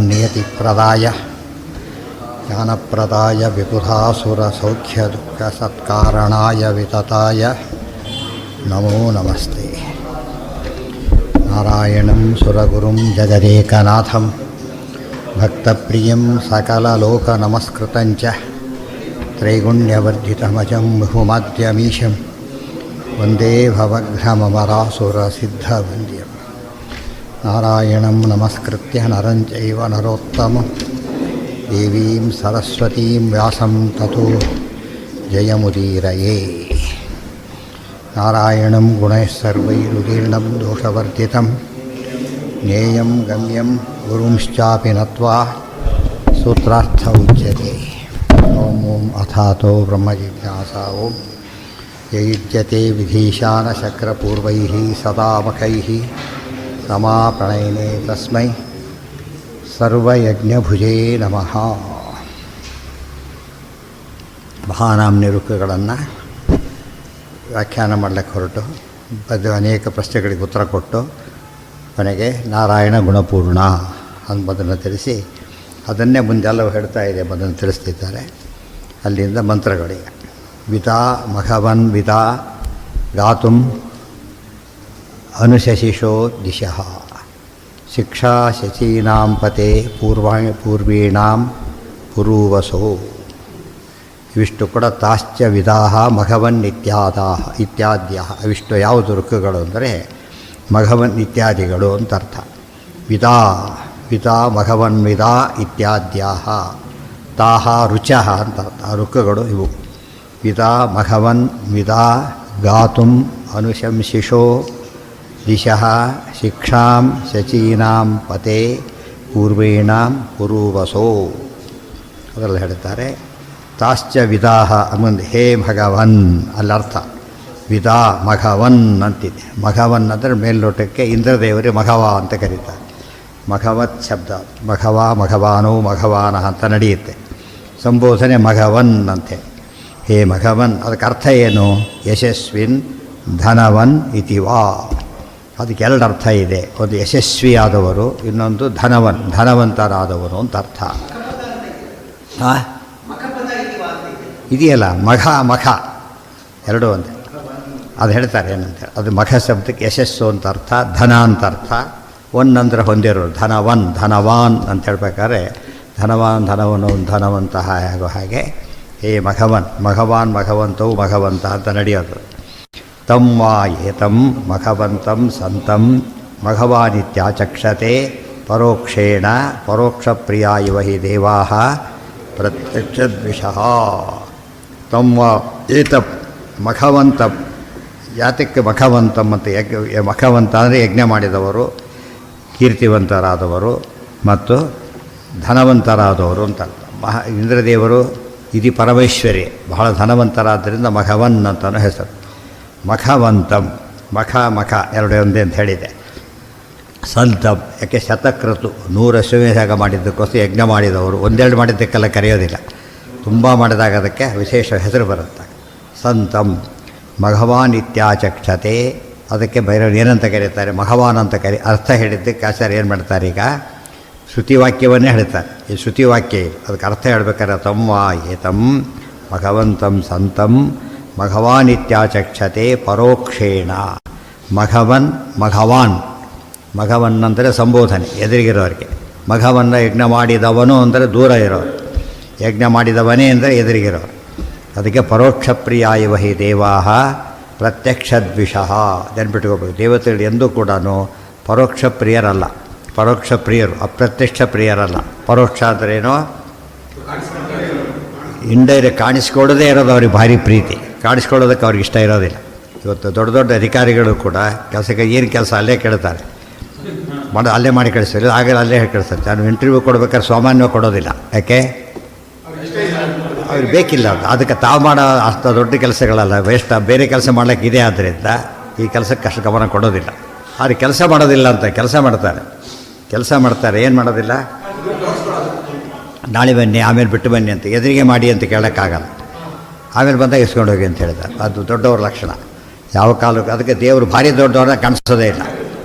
नियतिप्रदाय ज्ञानप्रदाय विबुधासुरसौख्यदुःखसत्कारणाय वितताय नमो नमस्ते। नारायणं सुरगुरुं जगदेकनाथं भक्तप्रियं सकललोकनमस्कृतं च त्रैगुण्यवर्धितमजं बहुमाद्यमीशं वन्दे भवघ्नममरासुरसिद्धवन्द्यं। नारायणं नमस्कृत्य नरं चैव नरोत्तमं देवीं सरस्वतीं व्यासं ततो जयमुदीरये। नारायणं गुणैः सर्वैरुदीर्णं दोषवर्जितं ज्ञेयं गम्यं गुरुंश्चापि नत्वा सूत्रार्थ उच्यते। ॐ अथातो ब्रह्मजिज्ञासा ॐ ययुज्यते विधीशानशक्रपूर्वैः सदा मखैः समाप्रणयने तस्मै सर्वयज्ञभुजे नमः। ಮಹಾನಾಮ್ನಿ ಋಕ್ಕುಗಳನ್ನು ವ್ಯಾಖ್ಯಾನ ಮಾಡಲಿಕ್ಕೆ ಹೊರಟು ಅದು ಅನೇಕ ಪ್ರಶ್ನೆಗಳಿಗೆ ಉತ್ತರ ಕೊಟ್ಟು ಕೊನೆಗೆ ನಾರಾಯಣ ಗುಣಪೂರ್ಣ ಅನ್ನೋದನ್ನು ತಿಳಿಸಿ ಅದನ್ನೇ ಮುಂದೆಲ್ಲವೂ ಹೇಳ್ತಾ ಇದೆ ಎಂಬುದನ್ನು ತಿಳಿಸ್ತಿದ್ದಾರೆ. ಅಲ್ಲಿಂದ ಮಂತ್ರಗಳಿಗೆ ವಿತಾ ಮಘವನ್ ವಿತಾ ಗಾತುಂ ಅನುಶಶಿಷೋ ದಿಶಃ ಶಿಕ್ಷಾ ಶಚೀನಾಂ ಪತೆ ಪೂರ್ವೀಣಾಂ ಪುರೂವಸೋ. ಇವಿಷ್ಟು ಕೂಡ ತಾಶ್ಚ ವಿಧಾಹ ಮಘವನ್ ಇತ್ಯಾದ್ಯ. ಇವಿಷ್ಟು ಯಾವುದು ಋಕ್ಕುಗಳು ಅಂದರೆ ಮಘವನ್ ಇತ್ಯಾದಿಗಳು ಅಂತ ಅರ್ಥ. ವಿತಾ ಮಘವನ್ ವಿದಾ ಇತ್ಯಾದ್ಯಾಹ ತಾಹ ರುಚಃ ಅಂತ ಅರ್ಥ. ಋಕ್ಕುಗಳು ಇವು ವಿದಾ ಮಘವನ್ ವಿದಾ ಗಾತುಂ ಅನುಶಂಸಿಷೋ ದಿಶಃ ಶಿಕ್ಷಾಂ ಶಚೀನಾಂ ಪತೆ ಪೂರ್ವೇಣಾಂ ಪುರೂವಸೋ. ಅದರಲ್ಲಿ ಹೇಳ್ತಾರೆ ತಾಶ್ಚ ವಿದಾಹ ಮುಂದೆ ಹೇ ಭಗವನ್ ಅಲ್ಲರ್ಥ. ವಿದಾ ಮಘವನ್ ಅಂತಿದೆ. ಮಘವನ್ ಅಂದರೆ ಮೇಲ್ನೋಟಕ್ಕೆ ಇಂದ್ರದೇವರಿಗೆ ಮಘವ ಅಂತ ಕರೀತಾರೆ. ಮಘವತ್ ಶಬ್ದ ಮಘವ ಮಘವಾನೋ ಮಘವಾನ ಅಂತ ನಡೆಯುತ್ತೆ. ಸಂಬೋಧನೆ ಮಘವನ್ ಅಂತೆ. ಹೇ ಮಘವನ್ ಅದಕ್ಕೆ ಅರ್ಥ ಏನು? ಯಶಸ್ವಿನ್ ಧನವನ್ ಇತಿವಾ. ಅದಕ್ಕೆ ಎರಡು ಅರ್ಥ ಇದೆ. ಒಂದು ಯಶಸ್ವಿಯಾದವರು, ಇನ್ನೊಂದು ಧನವಂತರಾದವರು ಅಂತ ಅರ್ಥ. ಇದೆಯಲ್ಲ ಮಖ ಎರಡೂ ಒಂದೇ. ಅದು ಹೇಳ್ತಾರೆ ಏನಂತ. ಅದು ಮಖ ಶಬ್ದಕ್ಕೆ ಯಶಸ್ಸು ಅಂತ ಅರ್ಥ, ಧನ ಅಂತ ಅರ್ಥ. ಅಂದರೆ ಹೊಂದಿರೋರು ಧನವಾನ್ ಅಂತ ಹೇಳ್ಬೇಕಾದ್ರೆ ಧನವನು ಧನವಂತಹ ಆಗೋ ಹಾಗೆ ಹೇ ಮಘವಾನ್ ಮಘವಂತವು ಮಘವಂತ ಅಂತ ನಡೆಯೋದು. ತಂ ವಾ ಏತಂ ಮಘವಂತಂ ಸಂತಂ ಮಘವಾನಿತ್ಯಾಚಕ್ಷತೆ ಪರೋಕ್ಷೇಣ ಪರೋಕ್ಷಪ್ರಿಯ ಇವ ಹಿ ದೇವಾಃ ಪ್ರತ್ಯಕ್ಷದ್ವಿಷಃ. ತಂ ವಾ ಏತಂ ಮಘವಂತಂ. ಯಾತಕ್ಕೆ ಮಘವಂತಂ ಅಂತ? ಮಘವಂತ ಅಂದರೆ ಯಜ್ಞ ಮಾಡಿದವರು, ಕೀರ್ತಿವಂತರಾದವರು ಮತ್ತು ಧನವಂತರಾದವರು ಅಂತ. ಇಂದ್ರದೇವರು ಇದು ಪರಮೇಶ್ವರಿ ಬಹಳ ಧನವಂತರಾದ್ದರಿಂದ ಮಘವನ್ ಅಂತಲೂ ಹೆಸರು. ಮಖವಂತಂ ಮಖ ಎರಡೇ ಒಂದೇ ಅಂತ ಹೇಳಿದೆ. ಸಂತಂ ಯಾಕೆ ಶತಕೃತು 100 ಅಶ್ವಮೇಧ ಮಾಡಿದ್ದಕ್ಕೋಸ್ಕರ ಯಜ್ಞ ಮಾಡಿದವರು. ಒಂದೆರಡು ಮಾಡಿದ್ದಕ್ಕೆಲ್ಲ ಕರೆಯೋದಿಲ್ಲ, ತುಂಬ ಮಾಡಿದಾಗ ಅದಕ್ಕೆ ವಿಶೇಷ ಹೆಸರು ಬರುತ್ತೆ. ಸಂತಂ ಮಘವಾನ್ ಇತ್ಯಾಚಕ್ಷತೆ. ಅದಕ್ಕೆ ಬೇರೆಯವ್ರು ಏನಂತ ಕರೀತಾರೆ? ಮಘವಾನ್ ಅಂತ ಅರ್ಥ ಹೇಳಿದ್ದಕ್ಕೆ ಆಚಾರ್ಯ ಏನು ಮಾಡ್ತಾರೆ? ಈಗ ಶ್ರುತಿವಾಕ್ಯವನ್ನೇ ಹೇಳ್ತಾರೆ. ಈ ಶ್ರುತಿವಾಕ್ಯ ಅದಕ್ಕೆ ಅರ್ಥ ಹೇಳ್ಬೇಕಾದ್ರೆ ತಂ ವಾ ಏತಂ ಮಘವಂತಂ ಸಂತಂ ಮಘವಾನ್ ಇತ್ಯಾಚಕ್ಷತೆ ಪರೋಕ್ಷೇಣ. ಮಘವನ್ ಅಂದರೆ ಸಂಬೋಧನೆ ಎದುರಿಗಿರೋರಿಗೆ. ಮಘವನ್ನು ಯಜ್ಞ ಮಾಡಿದವನು ಅಂದರೆ ದೂರ ಇರೋರು, ಯಜ್ಞ ಮಾಡಿದವನೇ ಅಂದರೆ ಎದುರಿಗಿರೋರು. ಅದಕ್ಕೆ ಪರೋಕ್ಷ ಪ್ರಿಯ ಇವ ಹಿ ದೇವಾಃ ಪ್ರತ್ಯಕ್ಷದ್ವಿಷಃ. ನೆನ್ಪಿಟ್ಕೋಬೇಕು, ದೇವತೆಗಳು ಎಂದೂ ಕೂಡ ಪರೋಕ್ಷ ಪ್ರಿಯರಲ್ಲ. ಪರೋಕ್ಷ ಪ್ರಿಯರು, ಅಪ್ರತ್ಯಕ್ಷ ಪ್ರಿಯರಲ್ಲ. ಪರೋಕ್ಷ ಅಂದ್ರೇನೋ ಇಂಡೈರೆಕ್ಟ್ ಕಾಣಿಸ್ಕೊಳ್ಳೋದೇ ಇರೋದು ಅವ್ರಿಗೆ ಭಾರಿ ಪ್ರೀತಿ. ಕಾಣಿಸ್ಕೊಳ್ಳೋದಕ್ಕೆ ಅವ್ರಿಗೆ ಇಷ್ಟ ಇರೋದಿಲ್ಲ. ಇವತ್ತು ದೊಡ್ಡ ದೊಡ್ಡ ಅಧಿಕಾರಿಗಳು ಕೂಡ ಕೆಲಸಕ್ಕೆ ಏನು ಕೆಲಸ ಅಲ್ಲೇ ಕೇಳ್ತಾರೆ, ಅಲ್ಲೇ ಮಾಡಿ ಕಳಿಸ್ತಾರೆ, ಆಗಲೇ ಅಲ್ಲೇ ಕಳಿಸ್ತಾರೆ. ನಾನು ಇಂಟರ್ವ್ಯೂ ಕೊಡ್ಬೇಕಾದ್ರೆ ಸಾಮಾನ್ಯವಾಗಿ ಕೊಡೋದಿಲ್ಲ. ಯಾಕೆ? ಅವ್ರಿಗೆ ಬೇಕಿಲ್ಲ. ಅದಕ್ಕೆ ತಾವು ಮಾಡೋ ಅಷ್ಟು ದೊಡ್ಡ ಕೆಲಸಗಳಲ್ಲ, ವೇಸ್ಟ್. ಬೇರೆ ಕೆಲಸ ಮಾಡ್ಲಿಕ್ಕೆ ಇದೆ. ಆದ್ದರಿಂದ ಈ ಕೆಲಸಕ್ಕೆ ಅಷ್ಟು ಗಮನ ಕೊಡೋದಿಲ್ಲ. ಆದರೆ ಕೆಲಸ ಮಾಡೋದಿಲ್ಲ ಅಂತ ಕೆಲಸ ಮಾಡ್ತಾರೆ. ಏನು ಮಾಡೋದಿಲ್ಲ? ನಾಳೆ ಬನ್ನಿ, ಆಮೇಲೆ ಬಿಟ್ಟು ಬನ್ನಿ ಅಂತ, ಎದುರಿಗೆ ಮಾಡಿ ಅಂತ ಕೇಳೋಕ್ಕಾಗಲ್ಲ. ಆಮೇಲೆ ಬಂದಾಗ ಇಸ್ಕೊಂಡು ಹೋಗಿ ಅಂತ ಹೇಳಿದ್ದಾರೆ. ಅದು ದೊಡ್ಡವ್ರ ಲಕ್ಷಣ. ಯಾವ ಕಾಲಕ್ಕೆ ಅದಕ್ಕೆ ದೇವರು ಭಾರಿ ದೊಡ್ಡವ್ರನ್ನ ಕಾಣಿಸೋದೇ ಇಲ್ಲ.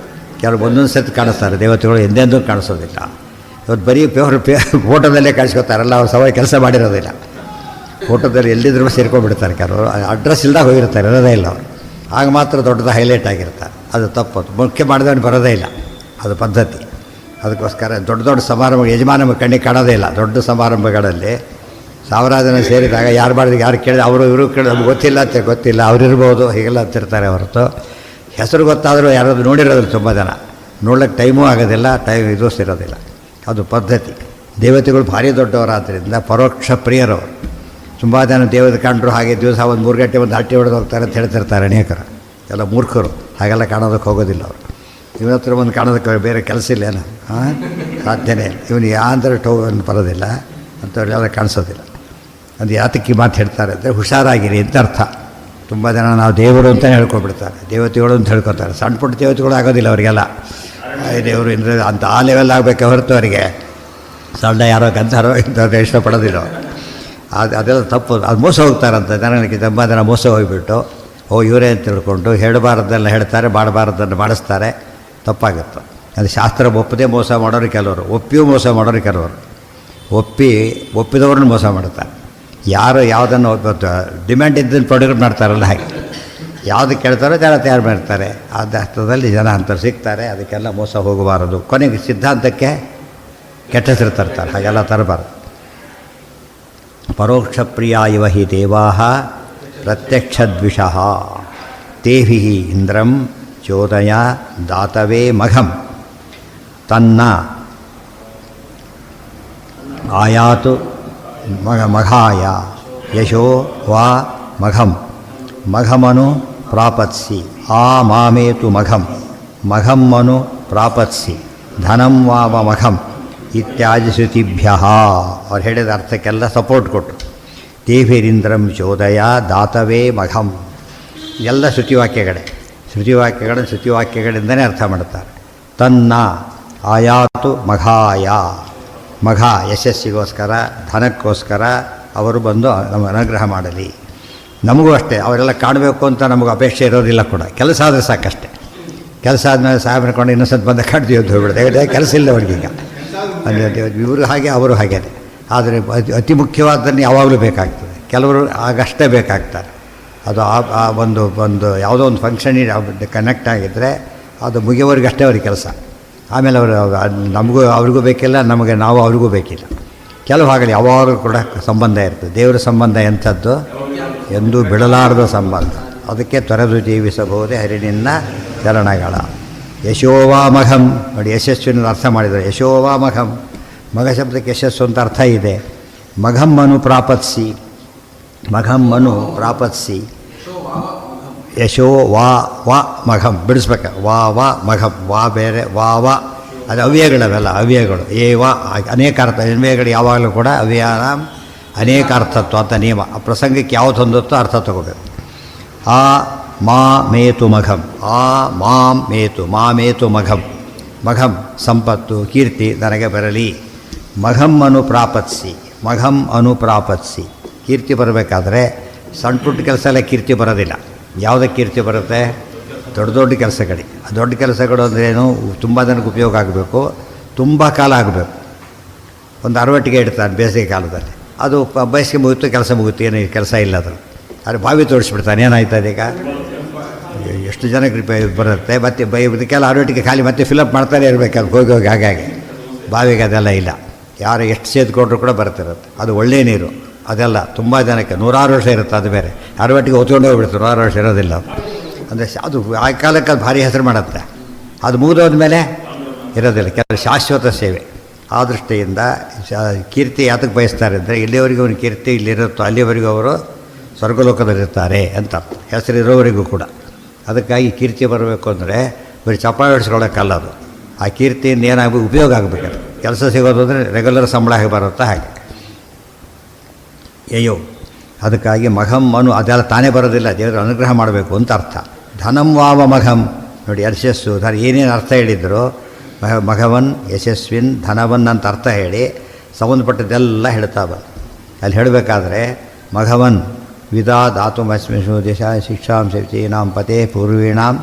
ಕೆಲವು ಒಂದೊಂದು ಸತಿ ಕಾಣಿಸ್ತಾರೆ ದೇವತೆಗಳು, ಎಂದೆಂದೂ ಕಾಣಿಸೋದಿಲ್ಲ. ಇವತ್ತು ಬರೀ ಫೋಟೋದಲ್ಲೇ ಕಾಣಿಸ್ಕೊತಾರಲ್ಲ, ಅವ್ರು ಸವಾಯಿ ಕೆಲಸ ಮಾಡಿರೋದಿಲ್ಲ. ಫೋಟೋದಲ್ಲಿ ಎಲ್ಲಿದ್ರೂ ಸೇರ್ಕೊಂಡ್ಬಿಡ್ತಾರೆ ಕೆಲವರು, ಅಡ್ರೆಸ್ ಇಲ್ದಾಗ ಹೋಗಿರ್ತಾರೆ, ಇರೋದೇ ಇಲ್ಲ ಅವರು. ಆಗ ಮಾತ್ರ ದೊಡ್ಡದು ಹೈಲೈಟ್ ಆಗಿರ್ತಾರೆ. ಅದು ತಪ್ಪದು, ಮುಖ್ಯ ಮಾಡಿದವನು ಬರೋದೇ ಇಲ್ಲ, ಅದು ಪದ್ಧತಿ. ಅದಕ್ಕೋಸ್ಕರ ದೊಡ್ಡ ದೊಡ್ಡ ಸಮಾರಂಭ ಯಜಮಾನ ಕಣ್ಣಿಗೆ ಕಾಣೋದೇ ಇಲ್ಲ. ದೊಡ್ಡ ಸಮಾರಂಭಗಳಲ್ಲಿ ಸಾವಿರಾರು ಜನ ಸೇರಿದಾಗ ಯಾರು ಮಾಡಿದಾಗ ಯಾರು ಕೇಳಿದ ಅವರು ಇವರು ಕೇಳಿದ ನಮ್ಗೆ ಗೊತ್ತಿಲ್ಲ ಅಂತ ಗೊತ್ತಿಲ್ಲ, ಅವರಿರ್ಬೋದು ಹೀಗೆಲ್ಲ ಅಂತಿರ್ತಾರೆ ಹೊರತು ಹೆಸರು ಗೊತ್ತಾದರೂ ಯಾರಾದ್ರು ನೋಡಿರೋದಿಲ್ಲ. ತುಂಬ ಜನ ನೋಡ್ಲಿಕ್ಕೆ ಟೈಮೂ ಆಗೋದಿಲ್ಲ, ಇದು ಇರೋದಿಲ್ಲ. ಅದು ಪದ್ಧತಿ. ದೇವತೆಗಳು ಭಾರಿ ದೊಡ್ಡವರಾದ್ದರಿಂದ ಪರೋಕ್ಷ ಪ್ರಿಯರವರು. ತುಂಬ ಜನ ದೇವತೆ ಕಂಡರು ಹಾಗೆ ದಿವಸ ಒಂದು 3 ಗಂಟೆ ಒಂದು ಹಟ್ಟಿ ಹೊಡೆದು ಹೋಗ್ತಾರೆ ಅಂತ ಹೇಳ್ತಿರ್ತಾರೆ ಅನೇಕರು. ಎಲ್ಲ ಮೂರ್ಖರು, ಹಾಗೆಲ್ಲ ಕಾಣೋದಕ್ಕೆ ಹೋಗೋದಿಲ್ಲ ಅವರು. ಇವನ ಹತ್ರ ಒಂದು ಕಾಣೋದಕ್ಕೆ ಬೇರೆ ಕೆಲಸ ಇಲ್ಲೇನು? ಹಾಂ, ಸಾಧ್ಯನೇ. ಇವನು ಯಾಂದ್ರೆ ಟೋವನ್ನು ಬರೋದಿಲ್ಲ ಅಂಥವ್ರೆಲ್ಲ ಕಾಣಿಸೋದಿಲ್ಲ. ಅದು ಯಾತಕ್ಕೆ ಮಾತು ಹೇಳ್ತಾರೆ ಅಂದರೆ ಹುಷಾರಾಗಿರಿ ಅಂತ ಅರ್ಥ. ತುಂಬ ಜನ ನಾವು ದೇವರು ಅಂತಲೇ ಹೇಳ್ಕೊಬಿಡ್ತಾರೆ, ದೇವತೆಗಳು ಅಂತ ಹೇಳ್ಕೊತಾರೆ. ಸಣ್ಣ ಪುಟ್ಟ ದೇವತೆಗಳು ಆಗೋದಿಲ್ಲ ಅವರಿಗೆಲ್ಲ. ದೇವರು ಇಂದ್ರ ಅಂತ ಆ ಲೆವೆಲ್ ಆಗಬೇಕೆ ಹೊರತು ಅವರಿಗೆ ಸಣ್ಣ ಯಾರೋ ಗಂಧಾರೋ ಇಂಥವ್ರು ಇಷ್ಟಪಡೋದಿಲ್ಲ. ಅದೆಲ್ಲ ತಪ್ಪು, ಅದು ಮೋಸ ಹೋಗ್ತಾರಂತ ಜನಗಳಿಗೆ. ತುಂಬ ಜನ ಮೋಸ ಹೋಗಿಬಿಟ್ಟು ಇವರೇ ಅಂತ ತಿಳ್ಕೊಂಡು ಹೇಳಬಾರ್ದೆಲ್ಲ ಹೇಳ್ತಾರೆ, ಮಾಡಬಾರ್ದನ್ನು ಮಾಡಿಸ್ತಾರೆ. ತಪ್ಪಾಗುತ್ತೆ. ಅದು ಶಾಸ್ತ್ರ ಒಪ್ಪದೇ ಮೋಸ ಮಾಡೋರು ಕೆಲವರು, ಒಪ್ಪಿಯೂ ಮೋಸ ಮಾಡೋರು ಕೆಲವರು. ಒಪ್ಪಿದವ್ರನ್ನ ಮೋಸ ಮಾಡ್ತಾರೆ. ಯಾರು ಯಾವುದನ್ನು ಡಿಮ್ಯಾಂಡ್ ಇದ್ದನ್ನು ಪ್ರಾಡಕ್ಟ್ ಮಾಡ್ತಾರಲ್ಲ ಹಾಗೆ, ಯಾವುದು ಕೇಳ್ತಾರೋ ಜನ ತಯಾರು ಮಾಡ್ತಾರೆ. ಆದ ಅರ್ಥದಲ್ಲಿ ಜನ ಅಂಥವ್ರು ಸಿಗ್ತಾರೆ. ಅದಕ್ಕೆಲ್ಲ ಮೋಸ ಹೋಗಬಾರದು. ಕೊನೆಗೆ ಸಿದ್ಧಾಂತಕ್ಕೆ ಕೆಟ್ಟ ಹೆಸರು ತರ್ತಾರೆ, ಹಾಗೆಲ್ಲ ತರಬಾರದು. ಪರೋಕ್ಷ ಪ್ರಿಯ ಇವ ಹಿ ದೇವಾ ಪ್ರತ್ಯಕ್ಷದ್ವಿಷಃ ತೇಭಿ ಇಂದ್ರಂ ಚೋದಯ ದಾತವೇ ಮಘಂ ತನ್ನ ಆಯಾತು ಮಘಾಯ ಯಶೋ ವಾ ಮಘಂ ಮಘಮನು ಪ್ರಾಪತ್ಸಿ ಆ ಮಾಮೇತು ಮಘಂ ಮಘಂ ಮನು ಪ್ರಾಪತ್ಸಿ ಧನಂ ವಾವ ಮಘಂ ಇತ್ಯಾದಿ ಶ್ರುತಿಭ್ಯ. ಅವ್ರು ಹೇಳಿದ ಅರ್ಥಕ್ಕೆಲ್ಲ ಸಪೋರ್ಟ್ ಕೊಟ್ಟರು. ತೇಭಿರಿಂದ್ರಂ ಚೋದಯ ದಾತವೇ ಮಘಂ ಎಲ್ಲ ಶ್ರುತಿವಾಕ್ಯಗಳಿಂದಲೇ ಅರ್ಥ ಮಾಡ್ತಾರೆ. ತನ್ನ ಆಯಾತು ಮಘಾಯ, ಮಘ ಯಶಸ್ಸಿಗೋಸ್ಕರ ಧನಕ್ಕೋಸ್ಕರ ಅವರು ಬಂದು ನಮ್ಮ ಅನುಗ್ರಹ ಮಾಡಲಿ. ನಮಗೂ ಅಷ್ಟೇ, ಅವರೆಲ್ಲ ಕಾಣಬೇಕು ಅಂತ ನಮಗೆ ಅಪೇಕ್ಷೆ ಇರೋದಿಲ್ಲ ಕೂಡ. ಕೆಲಸ ಆದರೆ ಸಾಕಷ್ಟೆ. ಕೆಲಸ ಆದಮೇಲೆ ಸಾಹೇಬ್ರ ಕೊಂಡು ಇನ್ನೊಂದು ಬಂದ ಕಡ್ದು ಎದ್ದು ಹೋಗ್ಬಿಡುತ್ತೆ. ಕೆಲಸ ಇಲ್ಲ ಅವ್ರಿಗೀಗ. ಇವರು ಹಾಗೆ ಅವರು ಹಾಗೆ. ಆದರೆ ಅತಿ ಮುಖ್ಯವಾದನ್ನು ಯಾವಾಗಲೂ ಬೇಕಾಗ್ತದೆ. ಕೆಲವರು ಆಗಷ್ಟೇ ಬೇಕಾಗ್ತಾರೆ. ಅದು ಆ ಒಂದು ಯಾವುದೋ ಒಂದು ಫಂಕ್ಷನಿಗೆ ಕನೆಕ್ಟ್ ಆಗಿದ್ದರೆ ಅದು ಮುಗಿಯೋವರೆಗಷ್ಟೇ ಅವ್ರಿಗೆ ಕೆಲಸ. ಆಮೇಲೆ ಅವರು ನಮಗೂ ಅವ್ರಿಗೂ ಬೇಕಿಲ್ಲ, ನಾವು ಅವ್ರಿಗೂ ಬೇಕಿಲ್ಲ. ಕೆಲವು ಆಗಲಿ ಯಾವಾಗಲೂ ಕೂಡ ಸಂಬಂಧ ಇರ್ತದೆ. ದೇವರ ಸಂಬಂಧ ಎಂಥದ್ದು? ಎಂದೂ ಬಿಡಲಾರದ ಸಂಬಂಧ. ಅದಕ್ಕೆ ತೊರೆದು ಜೀವಿಸಬಹುದೇ ಹರಿನಿನ್ನ ಚರಣಗಳ. ಯಶೋವಾ ಮಘಂ ನೋಡಿ, ಯಶಸ್ವಿನ ಅರ್ಥ ಮಾಡಿದ್ದಾರೆ. ಯಶೋವಾ ಮಘಂ, ಮಗ ಶಬ್ದಕ್ಕೆ ಯಶಸ್ಸು ಅಂತ ಅರ್ಥ ಇದೆ. ಮಘಂ ಮನು ಪ್ರಾಪತ್ಸಿ, ಮಘಂ ಮನು ಪ್ರಾಪತ್ಸಿ ಯಶೋ ವಾ ವಾ ಮಘಂ ಬಿಡಿಸ್ಬೇಕು. ವಾ ವಾ ಮಘಂ, ವಾ ಬೇರೆ, ವಾ ವಾ ಅದು ಅವ್ಯಯಗಳವೆಲ್ಲ ಅವ್ಯಯಗಳು. ವಾ ಅನೇಕ ಅರ್ಥ. ಅವ್ಯಯಗಳು ಯಾವಾಗಲೂ ಕೂಡ ಅವ್ಯಯನ ಅನೇಕ ಅರ್ಥತ್ವ ಅಂತ ನಿಯಮ. ಆ ಪ್ರಸಂಗಕ್ಕೆ ಯಾವುದು ಹೊಂದುತ್ತೋ ಅರ್ಥ ತಗೋಬೇಕು. ಆ ಮಾ ಮೇತು ಮಘಂ, ಆ ಮಾಂ ಮೇತು, ಮಾಮೇತು ಮಘಂ, ಮಘಂ ಸಂಪತ್ತು ಕೀರ್ತಿ ನನಗೆ ಬರಲಿ. ಮಘಂ ಅನು ಪ್ರಾಪತ್ಸಿ, ಮಘಂ ಅನು ಪ್ರಾಪತ್ಸಿ. ಕೀರ್ತಿ ಬರಬೇಕಾದ್ರೆ ಸಣ್ಣ ಪುಟ್ಟ ಕೆಲಸ ಎಲ್ಲ ಕೀರ್ತಿ ಬರೋದಿಲ್ಲ. ಯಾವುದಕ್ಕೆ ಕೀರ್ತಿ ಬರುತ್ತೆ? ದೊಡ್ಡ ದೊಡ್ಡ ಕೆಲಸಗಳಿಗೆ. ಆ ದೊಡ್ಡ ಕೆಲಸಗಳು ಅಂದ್ರೇನು? ತುಂಬ ಜನಕ್ಕೆ ಉಪಯೋಗ ಆಗಬೇಕು, ತುಂಬ ಕಾಲ ಆಗಬೇಕು. ಒಂದು ಅರವಟ್ಟಿಗೆ ಇಡ್ತಾನೆ ಬೇಸಿಗೆ ಕಾಲದಲ್ಲಿ, ಅದು ಬೇಸಿಗೆ ಮುಗಿತು, ಕೆಲಸ ಮುಗಿತು, ಏನು ಕೆಲಸ ಇಲ್ಲ ಅದ್ರ. ಆದರೆ ಬಾವಿ ತೋರಿಸ್ಬಿಡ್ತಾನೆ, ಏನಾಯ್ತದೆ ಈಗ? ಎಷ್ಟು ಜನಕ್ಕೆ ಬರುತ್ತೆ. ಮತ್ತು ಇದಕ್ಕೆಲ್ಲ ಅರವಟ್ಟಿಗೆ ಖಾಲಿ ಮತ್ತೆ ಫಿಲಪ್ ಮಾಡ್ತಾನೆ ಇರಬೇಕು. ಅದು ಹೋಗಿ ಹಾಗಾಗಿ ಬಾವಿಗೆ ಅದೆಲ್ಲ ಇಲ್ಲ. ಯಾರು ಎಷ್ಟು ಸೇದ್ಕೊಂಡ್ರು ಕೂಡ ಬರ್ತಿರುತ್ತೆ. ಅದು ಒಳ್ಳೆಯ ನೀರು. ಅದೆಲ್ಲ ತುಂಬ ಜನಕ್ಕೆ 100 ವರ್ಷ ಇರುತ್ತೆ. ಅದು ಬೇರೆ ಅರವಟ್ಟಿಗೆ ಹೊತ್ಕೊಂಡು ಹೋಗ್ಬಿಡ್ತಾರೆ, 100 ವರ್ಷ ಇರೋದಿಲ್ಲ. ಅಂದರೆ ಅದು ಆ ಕಾಲಕ್ಕೆ ಅದು ಭಾರಿ ಹೆಸರು ಮಾಡುತ್ತೆ. ಅದು ಮುಗಿದೋದ್ಮೇಲೆ ಇರೋದಿಲ್ಲ. ಕೆಲವು ಶಾಶ್ವತ ಸೇವೆ. ಆ ದೃಷ್ಟಿಯಿಂದ ಕೀರ್ತಿ ಯಾತಕ್ಕೆ ಬಯಸ್ತಾರೆ ಅಂದರೆ, ಇಲ್ಲಿವರೆಗೂ ಅವನ ಕೀರ್ತಿ ಇಲ್ಲಿರುತ್ತೋ ಅಲ್ಲಿವರೆಗೂ ಅವರು ಸ್ವರ್ಗಲೋಕದಲ್ಲಿರ್ತಾರೆ ಅಂತ ಅರ್ಥ. ಹೆಸರಿರೋವರೆಗೂ ಕೂಡ. ಅದಕ್ಕಾಗಿ ಕೀರ್ತಿ ಬರಬೇಕು ಅಂದರೆ ಬರೀ ಚಪ್ಪಾಳೆ ಹೊಡಿಸ್ಕೊಳ್ಳೋಕ್ಕಲ್ಲ. ಅದು ಆ ಕೀರ್ತಿಯಿಂದ ಏನಾಗಬೇಕು? ಉಪಯೋಗ ಆಗಬೇಕದು. ಕೆಲಸ ಸಿಗೋದು ಅಂದರೆ ರೆಗ್ಯುಲರ್ ಸಂಬಳ ಆಗಿ ಬರುತ್ತಾ ಹಾಗೆ. ಅಯ್ಯೋ, ಅದಕ್ಕಾಗಿ ಮಘಂ ಮನು ಅದೆಲ್ಲ ತಾನೇ ಬರೋದಿಲ್ಲ, ದೇವರು ಅನುಗ್ರಹ ಮಾಡಬೇಕು ಅಂತ ಅರ್ಥ. ಧನಂ ವಾವ ಮಘಂ ನೋಡಿ, ಯಶಸ್ಸು ಏನೇನು ಅರ್ಥ ಹೇಳಿದ್ರು, ಮಘವನ್ ಯಶಸ್ವಿನ್ ಧನವನ್ ಅಂತ ಅರ್ಥ ಹೇಳಿ ಸಂಬಂಧಪಟ್ಟದ್ದೆಲ್ಲ ಹೇಳ್ತಾ ಬಂದು ಅಲ್ಲಿ ಹೇಳಬೇಕಾದ್ರೆ ಮಘವನ್ ವಿದಾ ಧಾತುಮಸ್ಮಿಷು ದೇಶ ಶಿಕ್ಷಾಂ ಶಕ್ತೀನಾಂ ಪತೆ ಪೂರ್ವೀಣಾಂ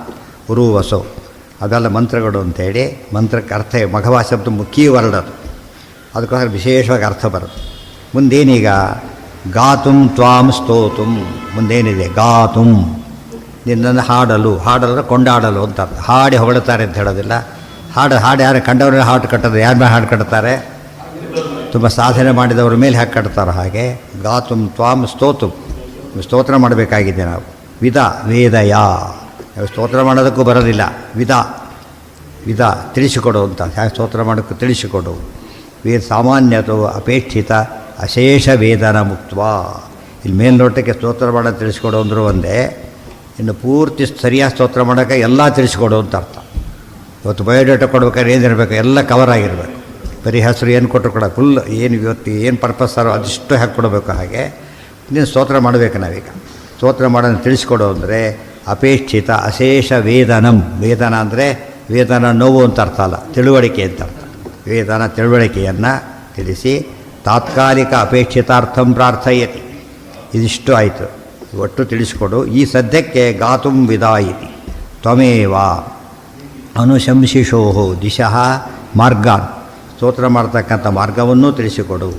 ಉರುವಸೋ ಅದೆಲ್ಲ ಮಂತ್ರಗಳು ಅಂಥೇಳಿ ಮಂತ್ರಕ್ಕೆ ಅರ್ಥ. ಮಘವ ಶಬ್ದ ಕೀ ವರ್ಡ್ ಅದು. ಅದಕ್ಕೋಸ್ಕರ ವಿಶೇಷವಾಗಿ ಅರ್ಥ ಬರುತ್ತೆ. ಮುಂದೇನೀಗ ಗಾತುಂ ತ್ವಾಂ ಸ್ತೋತುಂ, ಮುಂದೇನಿದೆ ಗಾತುಂ ನಿನ್ನನ್ನು ಹಾಡಲು, ಹಾಡಲು ಕೊಂಡಾಡಲು ಅಂತ ಅರ್ಥ. ಹಾಡಿ ಹೊಗಳುತ್ತಾರೆ ಅಂತ ಹೇಳೋದಿಲ್ಲ. ಹಾಡು ಯಾರು ಕಂಡವ್ರನ್ನ ಹಾಡು ಕಟ್ಟೋದು, ಯಾರ ಮೇಲೆ ಹಾಡು ಕಟ್ತಾರೆ? ತುಂಬ ಸಾಧನೆ ಮಾಡಿದವ್ರ ಮೇಲೆ ಹಾಕಿ ಕಟ್ತಾರೆ. ಹಾಗೆ ಗಾತುಂ ತ್ವಾಂ ಸ್ತೋತುಂ, ಸ್ತೋತ್ರ ಮಾಡಬೇಕಾಗಿದೆ ನಾವು. ವಿಧ ವೇದಯ, ಸ್ತೋತ್ರ ಮಾಡೋದಕ್ಕೂ ಬರೋದಿಲ್ಲ. ವಿಧ ತಿಳಿಸಿಕೊಡು ಅಂತ, ಹ್ಯಾಗೆ ಸ್ತೋತ್ರ ಮಾಡೋಕ್ಕೂ ತಿಳಿಸಿಕೊಡು. ಸಾಮಾನ್ಯತೋ ಅಪೇಕ್ಷಿತ ಅಶೇಷ ವೇದನ ಮುಕ್ತ. ಇಲ್ಲಿ ಮೇಲ್ನೋಟಕ್ಕೆ ಸ್ತೋತ್ರ ಮಾಡೋದು ತಿಳಿಸ್ಕೊಡು ಅಂದರೂ ಒಂದೇ, ಇನ್ನು ಪೂರ್ತಿ ಸರಿಯಾಗಿ ಸ್ತೋತ್ರ ಮಾಡೋಕ್ಕೆ ಎಲ್ಲ ತಿಳಿಸ್ಕೊಡು ಅಂತ ಅರ್ಥ. ಇವತ್ತು ಬಯೋಡೇಟಾ ಕೊಡ್ಬೇಕಾದ್ರೆ ಏನಿರಬೇಕು, ಎಲ್ಲ ಕವರ್ ಆಗಿರಬೇಕು. ಬರೀ ಹೆಸರು ಏನು ಕೊಟ್ಟರು ಕೂಡ ಫುಲ್ ಏನು ಇವತ್ತು ಏನು ಪರ್ಪಸ್ಸಾರೋ ಅದಿಷ್ಟು ಹಾಕಿ ಕೊಡಬೇಕು. ಹಾಗೆ ನೀನು ಸ್ತೋತ್ರ ಮಾಡಬೇಕು. ನಾವೀಗ ಸ್ತೋತ್ರ ಮಾಡೋದನ್ನು ತಿಳಿಸ್ಕೊಡು ಅಂದರೆ ಅಪೇಕ್ಷಿತ ಅಶೇಷ ವೇದನಂ. ವೇದನ ಅಂದರೆ ವೇದನ ನೋವು ಅಂತ ಅರ್ಥ ಅಲ್ಲ, ತಿಳುವಳಿಕೆ ಅಂತ ಅರ್ಥ. ವೇದನ ತಿಳುವಳಿಕೆಯನ್ನು ತಿಳಿಸಿ ತಾತ್ಕಾಲಿಕ ಅಪೇಕ್ಷಿತಾರ್ಥಂ ಪ್ರಾರ್ಥಯತಿ. ಇದಿಷ್ಟು ಆಯಿತು, ಒಟ್ಟು ತಿಳಿಸ್ಕೊಡು. ಈ ಸದ್ಯಕ್ಕೆ ಗಾತುಂ ವಿದಾಯಿತಿ ತ್ವಮೇವ ಅನುಶಂಸಿಷೋ ದಿಶಃ ಮಾರ್ಗಾನ್, ಸ್ತೋತ್ರ ಮಾಡ್ತಕ್ಕಂಥ ಮಾರ್ಗವನ್ನೂ ತಿಳಿಸಿಕೊಡು.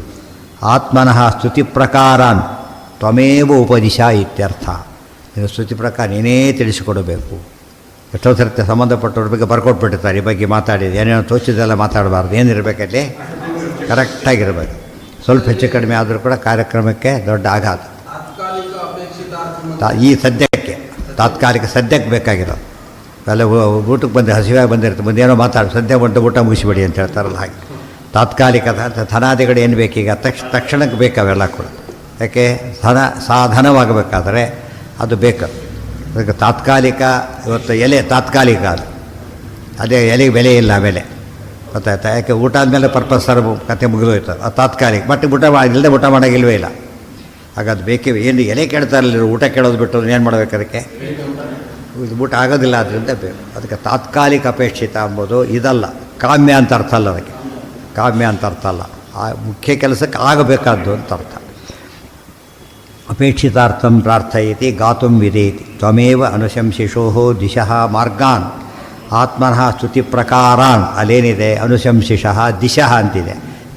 ಆತ್ಮನಃ ಸ್ತುತಿ ಪ್ರಕಾರಾನ್ ತ್ವಮೇವ ಉಪದಿಶ ಇತ್ಯರ್ಥ. ನೀವು ಸ್ತುತಿ ಪ್ರಕಾರ ನೀನೇ ತಿಳಿಸಿಕೊಡಬೇಕು. ಎಷ್ಟೋ ಸರ್ತಿ ಸಂಬಂಧಪಟ್ಟವ್ರ ಬಗ್ಗೆ ಬರ್ಕೊಟ್ಬಿಟ್ಟಿರ್ತಾರೆ, ಈ ಬಗ್ಗೆ ಮಾತಾಡಿದ್ದು ಏನೇನೋ ತೋಚಿದೆಲ್ಲ ಮಾತಾಡಬಾರ್ದು. ಏನಿರಬೇಕಲ್ಲಿ ಕರೆಕ್ಟಾಗಿರಬೇಕು. ಸ್ವಲ್ಪ ಹೆಚ್ಚು ಕಡಿಮೆ ಆದರೂ ಕೂಡ ಕಾರ್ಯಕ್ರಮಕ್ಕೆ ದೊಡ್ಡ ಆಘಾತ. ಈ ಸದ್ಯಕ್ಕೆ ತಾತ್ಕಾಲಿಕ ಸದ್ಯಕ್ಕೆ ಬೇಕಾಗಿರೋದು. ಅಲ್ಲ ಊಟಕ್ಕೆ ಬಂದು ಹಸಿವಾಗಿ ಬಂದಿರುತ್ತೆ, ಮುಂದೇನೋ ಮಾತಾಡಿ ಸದ್ಯ ಊಟ ಮುಗಿಸಿಬಿಡಿ ಅಂತ ಹೇಳ್ತಾರಲ್ಲ. ಹಾಗೆ ತಾತ್ಕಾಲಿಕ ಧನಾದಿಗಳು ಏನು ಬೇಕೀಗ ತಕ್ಷಣಕ್ಕೆ ಬೇಕು ಅವೆಲ್ಲ ಕೂಡ. ಯಾಕೆ ಸಾಧನವಾಗಬೇಕಾದ್ರೆ ಅದು ಬೇಕು. ಅದಕ್ಕೆ ತಾತ್ಕಾಲಿಕ, ಇವತ್ತು ಎಲೆ ತಾತ್ಕಾಲಿಕ, ಅದೇ ಎಲೆಗೆ ಬೆಲೆ ಇಲ್ಲ ಆಮೇಲೆ, ಗೊತ್ತಾಯ್ತಾ? ಯಾಕೆ ಊಟ ಆದಮೇಲೆ ಪರ್ಪಸ್ ಸರ್ ಕತೆ ಮುಗಿದೋಯ್ತು, ಅದು ತಾತ್ಕಾಲಿಕ. ಬಟ್ ಇಲ್ಲದೆ ಊಟ ಮಾಡೋಂಗಿಲ್ವೇ ಇಲ್ಲ. ಹಾಗಾದು ಬೇಕೇ. ಏನು ಎಲೆ ಕೇಳ್ತಾರಲ್ಲ, ಊಟ ಕೇಳೋದು ಬಿಟ್ಟು ಏನು ಮಾಡಬೇಕು? ಅದಕ್ಕೆ ಇದು ಊಟ ಆಗೋದಿಲ್ಲ, ಆದ್ದರಿಂದ ಬೇಕು. ಅದಕ್ಕೆ ತಾತ್ಕಾಲಿಕ ಅಪೇಕ್ಷಿತ ಎಂಬುದು ಇದಲ್ಲ, ಕಾಮ್ಯ ಅಂತ ಅರ್ಥ ಅಲ್ಲ. ಅದಕ್ಕೆ ಕಾಮ್ಯ ಅಂತ ಅರ್ಥ ಅಲ್ಲ, ಆ ಮುಖ್ಯ ಕೆಲಸಕ್ಕೆ ಆಗಬೇಕಾದ್ದು ಅಂತ ಅರ್ಥ. ಅಪೇಕ್ಷಿತಾರ್ಥಂ ಪ್ರಾರ್ಥಯತಿ ಗಾತುಂ ವಿದೇತಿ ತ್ವಮೇವ ಅನುಶಂಸಿಷೋ ದಿಶಃ ಮಾರ್ಗಾನ್ ಆತ್ಮನಃ ಸ್ತುತಿ ಪ್ರಕಾರಾನ್. ಅಲ್ಲೇನಿದೆ ಅನುಶಂಸಿಷಃ ದಿಶಃ ಅಂತಿದೆ.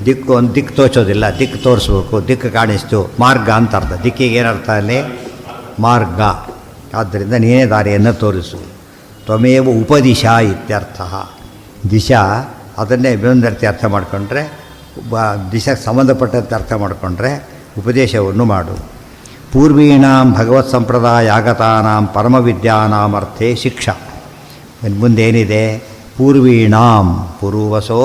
ದಿಕ್ಕು ಒಂದು ದಿಕ್ಕು ತೋಚೋದಿಲ್ಲ, ದಿಕ್ಕು ತೋರಿಸ್ಬೇಕು, ದಿಕ್ಕು ಕಾಣಿಸ್ತು. ಮಾರ್ಗ ಅಂತ ಅರ್ಥ. ದಿಕ್ಕಿಗೆ ಏನರ್ಥ ಅಲ್ಲಿ? ಮಾರ್ಗ. ಆದ್ದರಿಂದ ನೀನೇ ದಾರಿಯನ್ನು ತೋರಿಸು. ತ್ವಮೇವ ಉಪದಿಶ ಇತ್ಯರ್ಥ. ದಿಶಾ ಅದನ್ನೇ ಇನ್ನೊಂದರ್ಥ ಅರ್ಥ ಮಾಡಿಕೊಂಡ್ರೆ, ದಿಶಕ್ಕೆ ಸಂಬಂಧಪಟ್ಟಂತೆ ಅರ್ಥ ಮಾಡಿಕೊಂಡ್ರೆ ಉಪದೇಶವನ್ನು ಮಾಡು. ಪೂರ್ವೀಣಾಂ ಭಗವತ್ ಸಂಪ್ರದಾಯ ಆಗತಾನಾಂ ಪರಮವಿದ್ಯಾನಾಂ ಅರ್ಥೇ ಶಿಕ್ಷಾ. ಮುಂದೇನಿದೆ? ಪೂರ್ವೀಣಾಂ ಪೂರ್ವಸೋ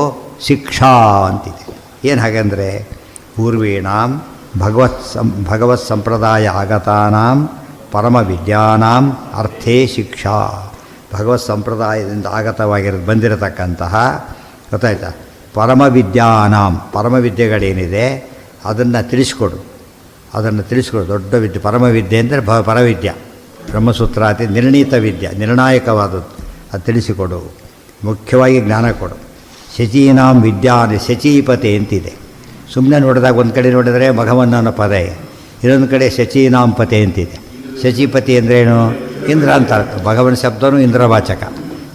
ಶಿಕ್ಷಾ ಅಂತಿದೆ. ಏನು ಹಾಗೆಂದರೆ ಪೂರ್ವೀಣಾಂ ಭಗವತ್ ಸಂಪ್ರದಾಯ ಆಗತಾನಾಂ ಪರಮವಿದ್ಯಾನಾಂ ಅರ್ಥೇ ಶಿಕ್ಷಾ. ಭಗವತ್ ಸಂಪ್ರದಾಯದಿಂದ ಬಂದಿರತಕ್ಕಂತಹ, ಗೊತ್ತಾಯ್ತಾ, ಪರಮವಿದ್ಯಾನಾಂ ಪರಮವಿದ್ಯೆಗಳೇನಿದೆ ಅದನ್ನು ತಿಳಿಸ್ಕೊಡು. ದೊಡ್ಡ ವಿದ್ಯೆ ಪರಮವಿದ್ಯೆ ಅಂದರೆ ಪರವಿದ್ಯೆ. ಬ್ರಹ್ಮಸೂತ್ರಾದಿ ನಿರ್ಣೀತ ವಿದ್ಯೆ, ನಿರ್ಣಾಯಕವಾದದ್ದು. ಅದು ತಿಳಿಸಿಕೊಡು. ಮುಖ್ಯವಾಗಿ ಜ್ಞಾನ ಕೊಡು. ಶಚೀನಾಂ ವಿದ್ಯಾ ಶಚೀಪತೆ ಅಂತಿದೆ. ಸುಮ್ಮನೆ ನೋಡಿದಾಗ ಒಂದು ಕಡೆ ನೋಡಿದರೆ ಮಘವನ್ನ ಅನ್ನೋ ಪದ, ಇನ್ನೊಂದು ಕಡೆ ಶಚೀನಾಂ ಪತೆ ಅಂತಿದೆ. ಶಚೀಪತಿ ಅಂದ್ರೇನು? ಇಂದ್ರ ಅಂತ. ಭಗವನ್ ಶಬ್ದವೂ ಇಂದ್ರವಾಚಕ,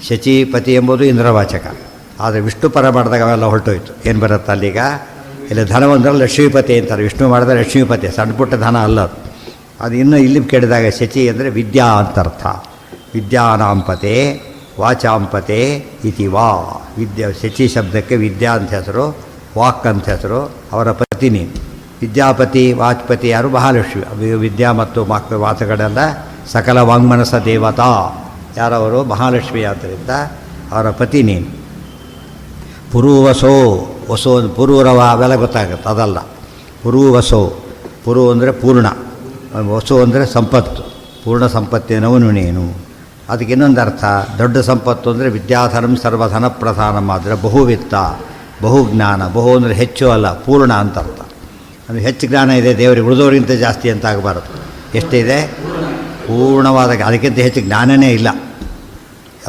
ಶಚೀಪತಿ ಎಂಬುದು ಇಂದ್ರವಾಚಕ. ಆದರೆ ವಿಷ್ಣು ಪರ ಮಾಡಿದಾಗ ಅವೆಲ್ಲ ಹೊರಟೋಯ್ತು. ಏನು ಬರುತ್ತೆ ಅಲ್ಲಿಗ? ಇಲ್ಲಿ ಧನವಂದ್ರೆ ಲಕ್ಷ್ಮೀಪತಿ ಅಂತಾರೆ. ವಿಷ್ಣು ಮಾಡಿದ್ರೆ ಲಕ್ಷ್ಮೀಪತಿ, ಸಣ್ಣ ಪುಟ್ಟ ಧನ ಅಲ್ಲ ಅದು. ಇನ್ನೂ ಇಲ್ಲಿ ಕೇಳಿದಾಗ ಶಚಿ ಅಂದರೆ ವಿದ್ಯಾ ಅಂತ ಅರ್ಥ. ವಿದ್ಯಾನಾಂಪತೆ ವಾಚಾಂಪತೆ ಇತಿ ವಾ. ಶಚಿ ಶಬ್ದಕ್ಕೆ ವಿದ್ಯಾ ಅಂತ ಹೆಸರು, ವಾಕ್ ಅಂತ ಹೆಸರು. ಅವರ ಪತಿ ನೀನು. ವಿದ್ಯಾಪತಿ ವಾಚ್ಪತಿ ಯಾರು? ಮಹಾಲಕ್ಷ್ಮಿ. ವಿದ್ಯಾ ಮತ್ತು ವಾಚಗಳೆಲ್ಲ ಸಕಲ ವಾಂಗ್ಮನಸ ದೇವತಾ ಯಾರವರು? ಮಹಾಲಕ್ಷ್ಮಿ. ಆದ್ದರಿಂದ ಅವರ ಪತಿ ನೀನು. ಪುರುವಸೋ, ವಸೋ ಪುರೂರವ ಅವೆಲ್ಲ ಗೊತ್ತಾಗುತ್ತೆ, ಅದಲ್ಲ. ಪುರುವಸೋ, ಪುರು ಅಂದರೆ ಪೂರ್ಣ, ವಸು ಅಂದರೆ ಸಂಪತ್ತು, ಪೂರ್ಣ ಸಂಪತ್ತಿನವನು ನೀನು. ಅದಕ್ಕೆ ಇನ್ನೊಂದು ಅರ್ಥ, ದೊಡ್ಡ ಸಂಪತ್ತು ಅಂದರೆ ವಿದ್ಯಾಧನಂ ಸರ್ವಧನ ಪ್ರಧಾನಂ. ಆದರೆ ಬಹುವಿತ್ತ, ಬಹುಜ್ಞಾನ. ಬಹು ಅಂದರೆ ಹೆಚ್ಚು ಅಲ್ಲ, ಪೂರ್ಣ ಅಂತ ಅರ್ಥ. ಅಂದರೆ ಹೆಚ್ಚು ಜ್ಞಾನ ಇದೆ ದೇವರಿಗೆ, ಉಳಿದವರಿಗಿಂತ ಜಾಸ್ತಿ ಅಂತ ಆಗಬಾರ್ದು. ಎಷ್ಟಿದೆ? ಪೂರ್ಣವಾದ. ಅದಕ್ಕಿಂತ ಹೆಚ್ಚು ಜ್ಞಾನವೇ ಇಲ್ಲ.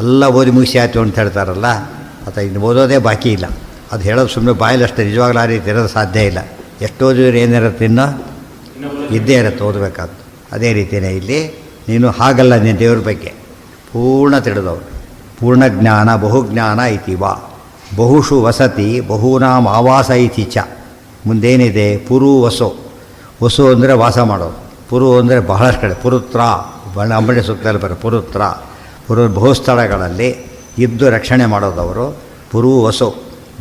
ಎಲ್ಲ ಓದಿ ಮುಗಿಸಿ ಆಯಿತು ಅಂತ ಹೇಳ್ತಾರಲ್ಲ, ಅಥವಾ ಇನ್ನು ಓದೋದೇ ಬಾಕಿ ಇಲ್ಲ. ಅದು ಹೇಳೋದು ಸುಮ್ಮನೆ ಬಾಯಲ್ಲಷ್ಟೇ, ನಿಜವಾಗ್ಲೂ ಆ ರೀತಿ ಇರೋದು ಸಾಧ್ಯ ಇಲ್ಲ. ಎಷ್ಟು ಓದಿದ್ರೆ ಏನಿರುತ್ತೆ, ಇನ್ನೂ ಇದ್ದೇ ಇರುತ್ತೆ ಓದಬೇಕಾದ್ದು. ಅದೇ ರೀತಿಯೇ ಇಲ್ಲಿ ನೀನು ಹಾಗಲ್ಲ. ನೀನು ದೇವ್ರ ಬಗ್ಗೆ ಪೂರ್ಣ ತಿಳಿದವರು, ಪೂರ್ಣ ಜ್ಞಾನ ಬಹುಜ್ಞಾನ ಇತಿ ವಾ. ಬಹುಷು ವಸತಿ ಬಹೂನಾಂ ಆವಾಸ ಇತಿ ಚ. ಮುಂದೇನಿದೆ? ಪುರು ವಸು. ವಸು ಅಂದರೆ ವಾಸ ಮಾಡೋದು. ಪುರು ಅಂದರೆ ಬಹಳಷ್ಟು ಕಡೆ. ಪುರುತ್ರ ಅಂಬಡಿ ಸುತ್ತಲ್ಲಿ ಬರೋ ಪುರುತ್ರ. ಬಹು ಸ್ಥಳಗಳಲ್ಲಿ ಇದ್ದು ರಕ್ಷಣೆ ಮಾಡೋದವರು ಪುರು ವಸು.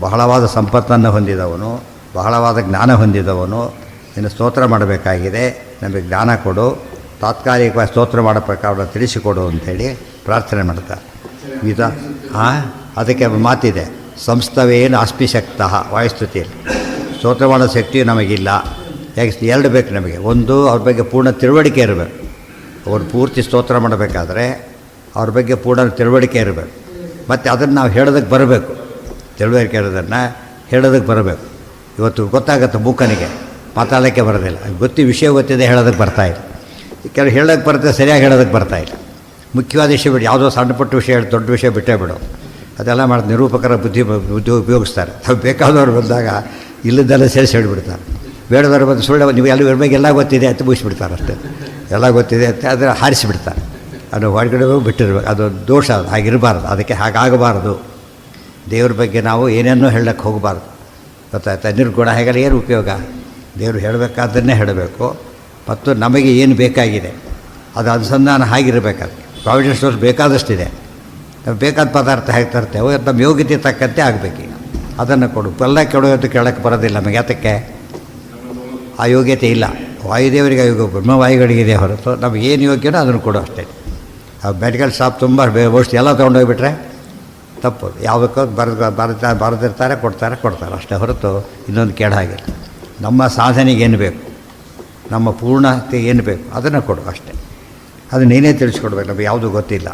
ಬಹಳವಾದ ಸಂಪತ್ತನ್ನು ಹೊಂದಿದವನು, ಬಹಳವಾದ ಜ್ಞಾನ ಹೊಂದಿದವನು. ಇನ್ನು ಸ್ತೋತ್ರ ಮಾಡಬೇಕಾಗಿದೆ, ನಮಗೆ ಜ್ಞಾನ ಕೊಡು, ತಾತ್ಕಾಲಿಕವಾಗಿ ಸ್ತೋತ್ರ ಮಾಡೋ ಪ್ರಕಾರ ತಿಳಿಸಿಕೊಡು ಅಂಥೇಳಿ ಪ್ರಾರ್ಥನೆ ಮಾಡ್ತಾರೆ. ಅದಕ್ಕೆ ಮಾತಿದೆ, ಸಂಸ್ಥವೇನು ಅಸ್ಮಿಶಕ್ತಃ ವಾಯುಸ್ತುತಿಯಲ್ಲಿ. ಸ್ತೋತ್ರ ಮಾಡೋ ಶಕ್ತಿಯು ನಮಗಿಲ್ಲ. ಯಾಕೆ? ಎರಡು ಬೇಕು ನಮಗೆ. ಒಂದು, ಅವ್ರ ಬಗ್ಗೆ ಪೂರ್ಣ ತಿಳುವಳಿಕೆ ಇರಬೇಕು. ಅವ್ರು ಪೂರ್ತಿ ಸ್ತೋತ್ರ ಮಾಡಬೇಕಾದ್ರೆ ಅವ್ರ ಬಗ್ಗೆ ಪೂರ್ಣ ತಿಳುವಳಿಕೆ ಇರಬೇಕು. ಮತ್ತು ಅದನ್ನು ನಾವು ಹೇಳೋದಕ್ಕೆ ಬರಬೇಕು. ತಿಳುವಳಿಕೆ ಇರೋದನ್ನು ಹೇಳೋದಕ್ಕೆ ಬರಬೇಕು. ಇವತ್ತು ಗೊತ್ತಾಗುತ್ತೆ ಮೂಕನಿಗೆ, ಮಾತಾಡೋಕ್ಕೆ ಬರೋದಿಲ್ಲ. ವಿಷಯ ಗೊತ್ತಿದೆ, ಹೇಳೋದಕ್ಕೆ ಬರ್ತಾಯಿಲ್ಲ. ಕೆಲವು ಹೇಳೋಕ್ಕೆ ಬರುತ್ತೆ, ಸರಿಯಾಗಿ ಹೇಳೋದಕ್ಕೆ ಬರ್ತಾಯಿಲ್ಲ. ಮುಖ್ಯವಾದ ವಿಷಯ ಬಿಟ್ಟು ಯಾವುದೋ ಸಣ್ಣ ಪುಟ್ಟ ವಿಷಯ ಹೇಳಿ ದೊಡ್ಡ ವಿಷಯ ಬಿಟ್ಟೇ ಬಿಡು. ಅದೆಲ್ಲ ಮಾಡಿ ನಿರೂಪಕರ ಬುದ್ಧಿ ಉಪಯೋಗಿಸ್ತಾರೆ. ಅವ್ರು ಬೇಕಾದವ್ರು ಬಂದಾಗ ಇಲ್ಲದೆಲ್ಲ ಸೇರಿಸಿ ಹೇಳಿಬಿಡ್ತಾರೆ. ಬೇಡದವ್ರು ಬಂದು ಸುಳ್ಳು ನೀವು ಇವ್ರ ಬಗ್ಗೆ ಎಲ್ಲ ಗೊತ್ತಿದೆ ಅಂತ ಮುಗಿಸ್ಬಿಡ್ತಾರೆ. ಅಷ್ಟೇ ಎಲ್ಲ ಗೊತ್ತಿದೆ ಅಂತ ಅದನ್ನು ಹಾರಿಸಿಬಿಡ್ತಾರೆ. ಅದು ಹೊರಗಡೆ ಬಿಟ್ಟಿರ್ಬೇಕು. ಅದು ದೋಷ, ಅದು ಹಾಗಿರಬಾರ್ದು. ಅದಕ್ಕೆ ಹಾಗಾಗಬಾರ್ದು. ದೇವ್ರ ಬಗ್ಗೆ ನಾವು ಏನೇನೋ ಹೇಳಕ್ಕೆ ಹೋಗಬಾರ್ದು. ಗೊತ್ತಾಯ್ತಾ? ನಿರ್ಗುಣ ಹೇಗಲ್ಲ ಏನು ಉಪಯೋಗ? ದೇವರು ಹೇಳಬೇಕಾದನ್ನೇ ಹೇಳಬೇಕು. ಮತ್ತು ನಮಗೆ ಏನು ಬೇಕಾಗಿದೆ ಅದು ಅನುಸಂಧಾನ ಆಗಿರಬೇಕಾದ್ರೆ. Providence stores ಬೇಕಾದಷ್ಟಿದೆ. ನಾವು ಬೇಕಾದ ಪದಾರ್ಥ ಹೇಗೆ ತರ್ತೇವೆ ನಮ್ಮ ಯೋಗ್ಯತೆ ತಕ್ಕಂತೆ ಆಗಬೇಕೀಗ. ಅದನ್ನು ಕೊಡು. ಎಲ್ಲ ಕೆಡೋದು ಕೇಳೋಕ್ಕೆ ಬರೋದಿಲ್ಲ ನಮಗೆ. ಯಾತಕ್ಕೆ? ಆ ಯೋಗ್ಯತೆ ಇಲ್ಲ. ವಾಯುದೇವರಿಗೆ ಯೋಗ್ಯ, ಬ್ರಹ್ಮವಾಯುಗಳಿಗಿದೆ ಹೊರತು ನಮಗೆ ಏನು ಯೋಗ್ಯನೋ ಅದನ್ನು ಕೊಡು ಅಷ್ಟೇ. ಆ ಮೆಡಿಕಲ್ ಶಾಪ್ ತುಂಬ ಔಷಧಿ ಎಲ್ಲ ತೊಗೊಂಡೋಗ್ಬಿಟ್ರೆ ತಪ್ಪು. ಯಾವುದಕ್ಕೋ ಬರೆದಿರ್ತಾರೆ, ಕೊಡ್ತಾರೆ ಅಷ್ಟೇ ಹೊರತು ಇನ್ನೊಂದು ಹಾಗಿಲ್ಲ. ನಮ್ಮ ಸಾಧನೆಗೆ ಏನು ಬೇಕು, ನಮ್ಮ ಪೂರ್ಣತೆ ಏನು ಬೇಕು ಅದನ್ನು ಕೊಡು ಅಷ್ಟೇ. ಅದು ನೀನೇ ತಿಳಿಸ್ಕೊಡ್ಬೇಕು. ನಮಗೆ ಯಾವುದೂ ಗೊತ್ತಿಲ್ಲ.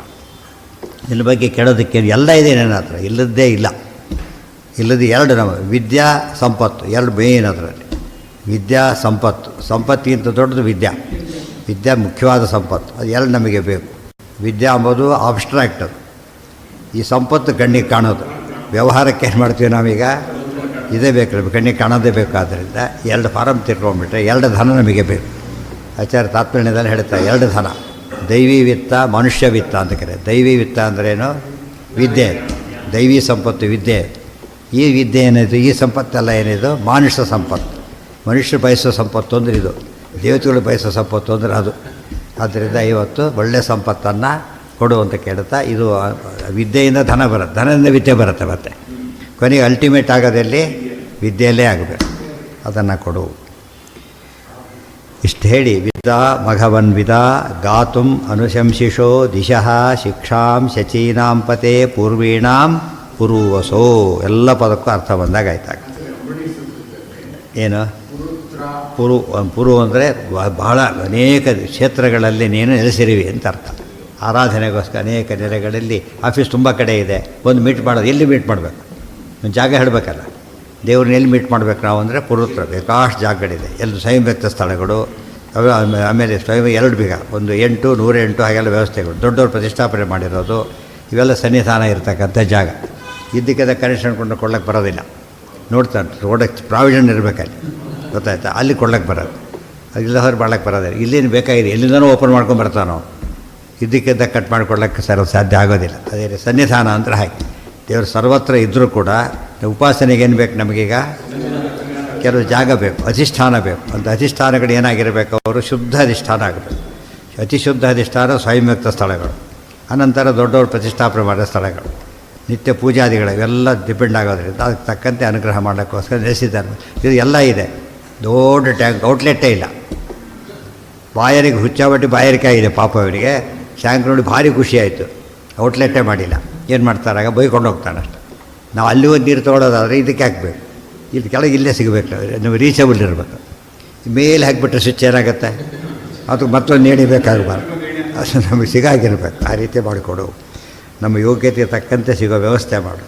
ಇದ್ರ ಬಗ್ಗೆ ಕೇಳೋದಕ್ಕೆ ಎಲ್ಲ ಇದೆ ನನ್ನ ಹತ್ರ, ಇಲ್ಲದ್ದೇ ಇಲ್ಲ. ಇಲ್ಲದ್ದು ಎರಡು ನಮ್ಮ ವಿದ್ಯಾ ಸಂಪತ್ತು, ಎರಡು ಮೇನ್ ಅದರಲ್ಲಿ. ವಿದ್ಯಾ ಸಂಪತ್ತು, ಸಂಪತ್ತಿಗಿಂತ ದೊಡ್ಡದು ವಿದ್ಯಾ. ವಿದ್ಯಾ ಮುಖ್ಯವಾದ ಸಂಪತ್ತು. ಅದು ಎರಡು ನಮಗೆ ಬೇಕು. ವಿದ್ಯಾ ಅಂಬೋದು ಆಬ್ಸ್ಟ್ರಾಕ್ಟ್. ಅದು ಈ ಸಂಪತ್ತು ಕಣ್ಣಿಗೆ ಕಾಣೋದು. ವ್ಯವಹಾರಕ್ಕೆ ಏನು ಮಾಡ್ತೀವಿ ನಾವೀಗ? ಇದೇ ಬೇಕು, ಕಣ್ಣಿಗೆ ಕಾಣೋದೇ ಬೇಕು. ಆದ್ದರಿಂದ ಎರಡು ಫಾರಮ್ ತಿರ್ಕೊಂಡ್ಬಿಟ್ರೆ ಎರಡು ಧನ ನಮಗೆ ಬೇಕು. ಆಚಾರ್ಯ ತಾತ್ಪರ್ಯದಲ್ಲಿ ಹೇಳ್ತಾರೆ, ಎರಡು ಧನ, ದೈವಿ ವಿತ್ತ, ಮನುಷ್ಯ ವಿತ್ತ ಅಂತ ಕರೆ. ದೈವಿ ವಿತ್ತ ಅಂದ್ರೇನು? ವಿದ್ಯೆ. ದೈವಿ ಸಂಪತ್ತು ವಿದ್ಯೆ. ಈ ವಿದ್ಯೆ ಏನಿದು, ಈ ಸಂಪತ್ತೆಲ್ಲ ಏನಿದು? ಮಾನುಷ ಸಂಪತ್ತು. ಮನುಷ್ಯ ಬಯಸೋ ಸಂಪತ್ತು ಅಂದರೆ ಇದು, ದೇವತೆಗಳು ಬಯಸೋ ಸಂಪತ್ತು ಅಂದರೆ ಅದು. ಆದ್ದರಿಂದ ಇವತ್ತು ಒಳ್ಳೆಯ ಸಂಪತ್ತನ್ನು ಕೊಡು ಅಂತ ಕೇಳ್ತಾ, ಇದು ವಿದ್ಯೆಯಿಂದ ಧನ ಬರುತ್ತೆ, ಧನದಿಂದ ವಿದ್ಯೆ ಬರುತ್ತೆ. ಮತ್ತು ಕೊನೆಗೆ ಅಲ್ಟಿಮೇಟ್ ಆಗೋದಲ್ಲಿ ವಿದ್ಯೆಯಲ್ಲೇ ಆಗಬೇಕು. ಅದನ್ನು ಕೊಡು. ಇಷ್ಟು ಹೇಳಿ, ವಿದ್ಯಾ ಮಘವನ್ ವಿದಾ ಗಾತುಂ ಅನುಶಂಸಿಷೋ ದಿಶಃ ಶಿಕ್ಷಾಂ ಶಚೀನಾಂ ಪತೆ ಪೂರ್ವೀಣಾಂ ಪುರುವಸೋ. ಎಲ್ಲ ಪದಕ್ಕೂ ಅರ್ಥ ಬಂದಾಗ ಆಯ್ತಾಗ. ಏನು ಪುರು ಅಂದರೆ ಬಹಳ ಅನೇಕ ಕ್ಷೇತ್ರಗಳಲ್ಲಿ ನೀನು ನೆಲೆಸಿರುವಿ ಅಂತ ಅರ್ಥ. ಆರಾಧನೆಗೋಸ್ಕರ ಅನೇಕ ನೆಲೆಗಳಲ್ಲಿ ಆಫೀಸ್ ತುಂಬ ಕಡೆ ಇದೆ. ಒಂದು ಮೀಟ್ ಮಾಡೋದು, ಎಲ್ಲಿ ಮೀಟ್ ಮಾಡಬೇಕು? ಒಂದು ಜಾಗ ಹೇಳಬೇಕಲ್ಲ. ದೇವ್ರನ್ನ ಎಲ್ಲಿ ಮೀಟ್ ಮಾಡಬೇಕು ನಾವು ಅಂದರೆ ಪುರುತ್ರ ಬೇಕಾಷ್ಟು ಜಾಗಗಳಿದೆ. ಎಲ್ಲ ಸ್ವಯಂ ವ್ಯಕ್ತ ಸ್ಥಳಗಳು. ಆಮೇಲೆ ಸ್ವಯಂ 2 ಬೀಗ, ಒಂದು 8, 108 ಹಾಗೆಲ್ಲ ವ್ಯವಸ್ಥೆಗಳು. ದೊಡ್ಡವ್ರು ಪ್ರತಿಷ್ಠಾಪನೆ ಮಾಡಿರೋದು ಇವೆಲ್ಲ ಸನ್ನಿಧಾನ ಇರತಕ್ಕಂಥ ಜಾಗ. ಇದ್ದಕ್ಕಿದ್ದ ಕನೆಕ್ಷನ್ ಕೊಳ್ಳಕ್ಕೆ ಬರೋದಿಲ್ಲ. ನೋಡ್ತಾನೆ ರೋಡಕ್ಕೆ ಪ್ರಾವಿಷನ್ ಇರಬೇಕಲ್ಲಿ. ಗೊತ್ತಾಯ್ತಾ? ಅಲ್ಲಿ ಕೊಡ್ಲಿಕ್ಕೆ ಬರೋದು. ಇಲ್ಲ ಹೊರ ಮಾಡ್ಲಿಕ್ಕೆ ಬರೋದಿಲ್ಲ. ಇಲ್ಲೇನು ಬೇಕಾಗಿದೆ ಎಲ್ಲಿಂದನೂ ಓಪನ್ ಮಾಡ್ಕೊಂಡು ಬರ್ತಾನೋ. ಇದ್ದಕ್ಕಿದ್ದ ಕಟ್ ಮಾಡಿಕೊಳ್ಳೋಕ್ಕೆ ಸಾಧ್ಯ ಆಗೋದಿಲ್ಲ. ಅದೇ ಸನ್ನಿಧಾನ ಅಂದರೆ ಹಾಗೆ. ದೇವರು ಸರ್ವತ್ರ ಇದ್ದರೂ ಕೂಡ ಉಪಾಸನೆಗೇನು ಬೇಕು ನಮಗೀಗ? ಕೆಲವು ಜಾಗ ಬೇಕು, ಅಧಿಷ್ಠಾನ ಬೇಕು. ಅಂತ ಅಧಿಷ್ಠಾನಗಳು ಏನಾಗಿರಬೇಕು? ಅವರು ಶುದ್ಧ ಅಧಿಷ್ಠಾನ ಆಗಬೇಕು. ಅತಿಶುದ್ಧ ಅಧಿಷ್ಠಾನ ಸ್ವಯಂವ್ಯಕ್ತ ಸ್ಥಳಗಳು. ಅನಂತರ ದೊಡ್ಡವರು ಪ್ರತಿಷ್ಠಾಪನೆ ಮಾಡೋ ಸ್ಥಳಗಳು, ನಿತ್ಯ ಪೂಜಾದಿಗಳು, ಇವೆಲ್ಲ ಡಿಪೆಂಡ್ ಆಗೋದ್ರಿಂದ ಅದಕ್ಕೆ ತಕ್ಕಂತೆ ಅನುಗ್ರಹ ಮಾಡೋಕ್ಕೋಸ್ಕರ ನೆಲೆಸಿದ್ದಾರೆ. ಇದು ಎಲ್ಲ ಇದೆ. ದೊಡ್ಡ ಟ್ಯಾಂಕ್, ಔಟ್ಲೆಟ್ಟೇ ಇಲ್ಲ. ಬಾಯರಿಗೆ ಹುಚ್ಚಾಬಟ್ಟಿ ಬಾಯಾರಿಕೆ ಆಗಿದೆ ಪಾಪ ಅವರಿಗೆ. ಟ್ಯಾಂಕ್ ನೋಡಿ ಭಾರಿ ಖುಷಿಯಾಯಿತು. ಔಟ್ಲೆಟ್ಟೇ ಮಾಡಿಲ್ಲ. ಏನು ಮಾಡ್ತಾರಾಗ? ಬೈಕೊಂಡು ಹೋಗ್ತಾನೆ ಅಷ್ಟೆ. ನಾವು ಅಲ್ಲಿ ಒಂದು ನೀರು ತೊಗೊಳೋದಾದರೆ ಇದಕ್ಕೆ ಹಾಕಬೇಕು. ಇದು ಕೆಳಗೆ ಇಲ್ಲೇ ಸಿಗಬೇಕು. ನಾವು ರೀಚಬಲ್ ಇರಬೇಕು. ಮೇಲೆ ಹಾಕಿಬಿಟ್ರೆ ಸ್ವಿಚ್ ಏನಾಗುತ್ತೆ? ಅದಕ್ಕೆ ಮತ್ತೊಂದು ನೇಣಿ ಬೇಕಾಗಬಾರ್ದು. ಅದು ನಮಗೆ ಸಿಗಾಗಿರ್ಬೇಕು. ಆ ರೀತಿ ಮಾಡಿಕೊಡು. ನಮ್ಮ ಯೋಗ್ಯತೆಗೆ ತಕ್ಕಂತೆ ಸಿಗೋ ವ್ಯವಸ್ಥೆ ಮಾಡು.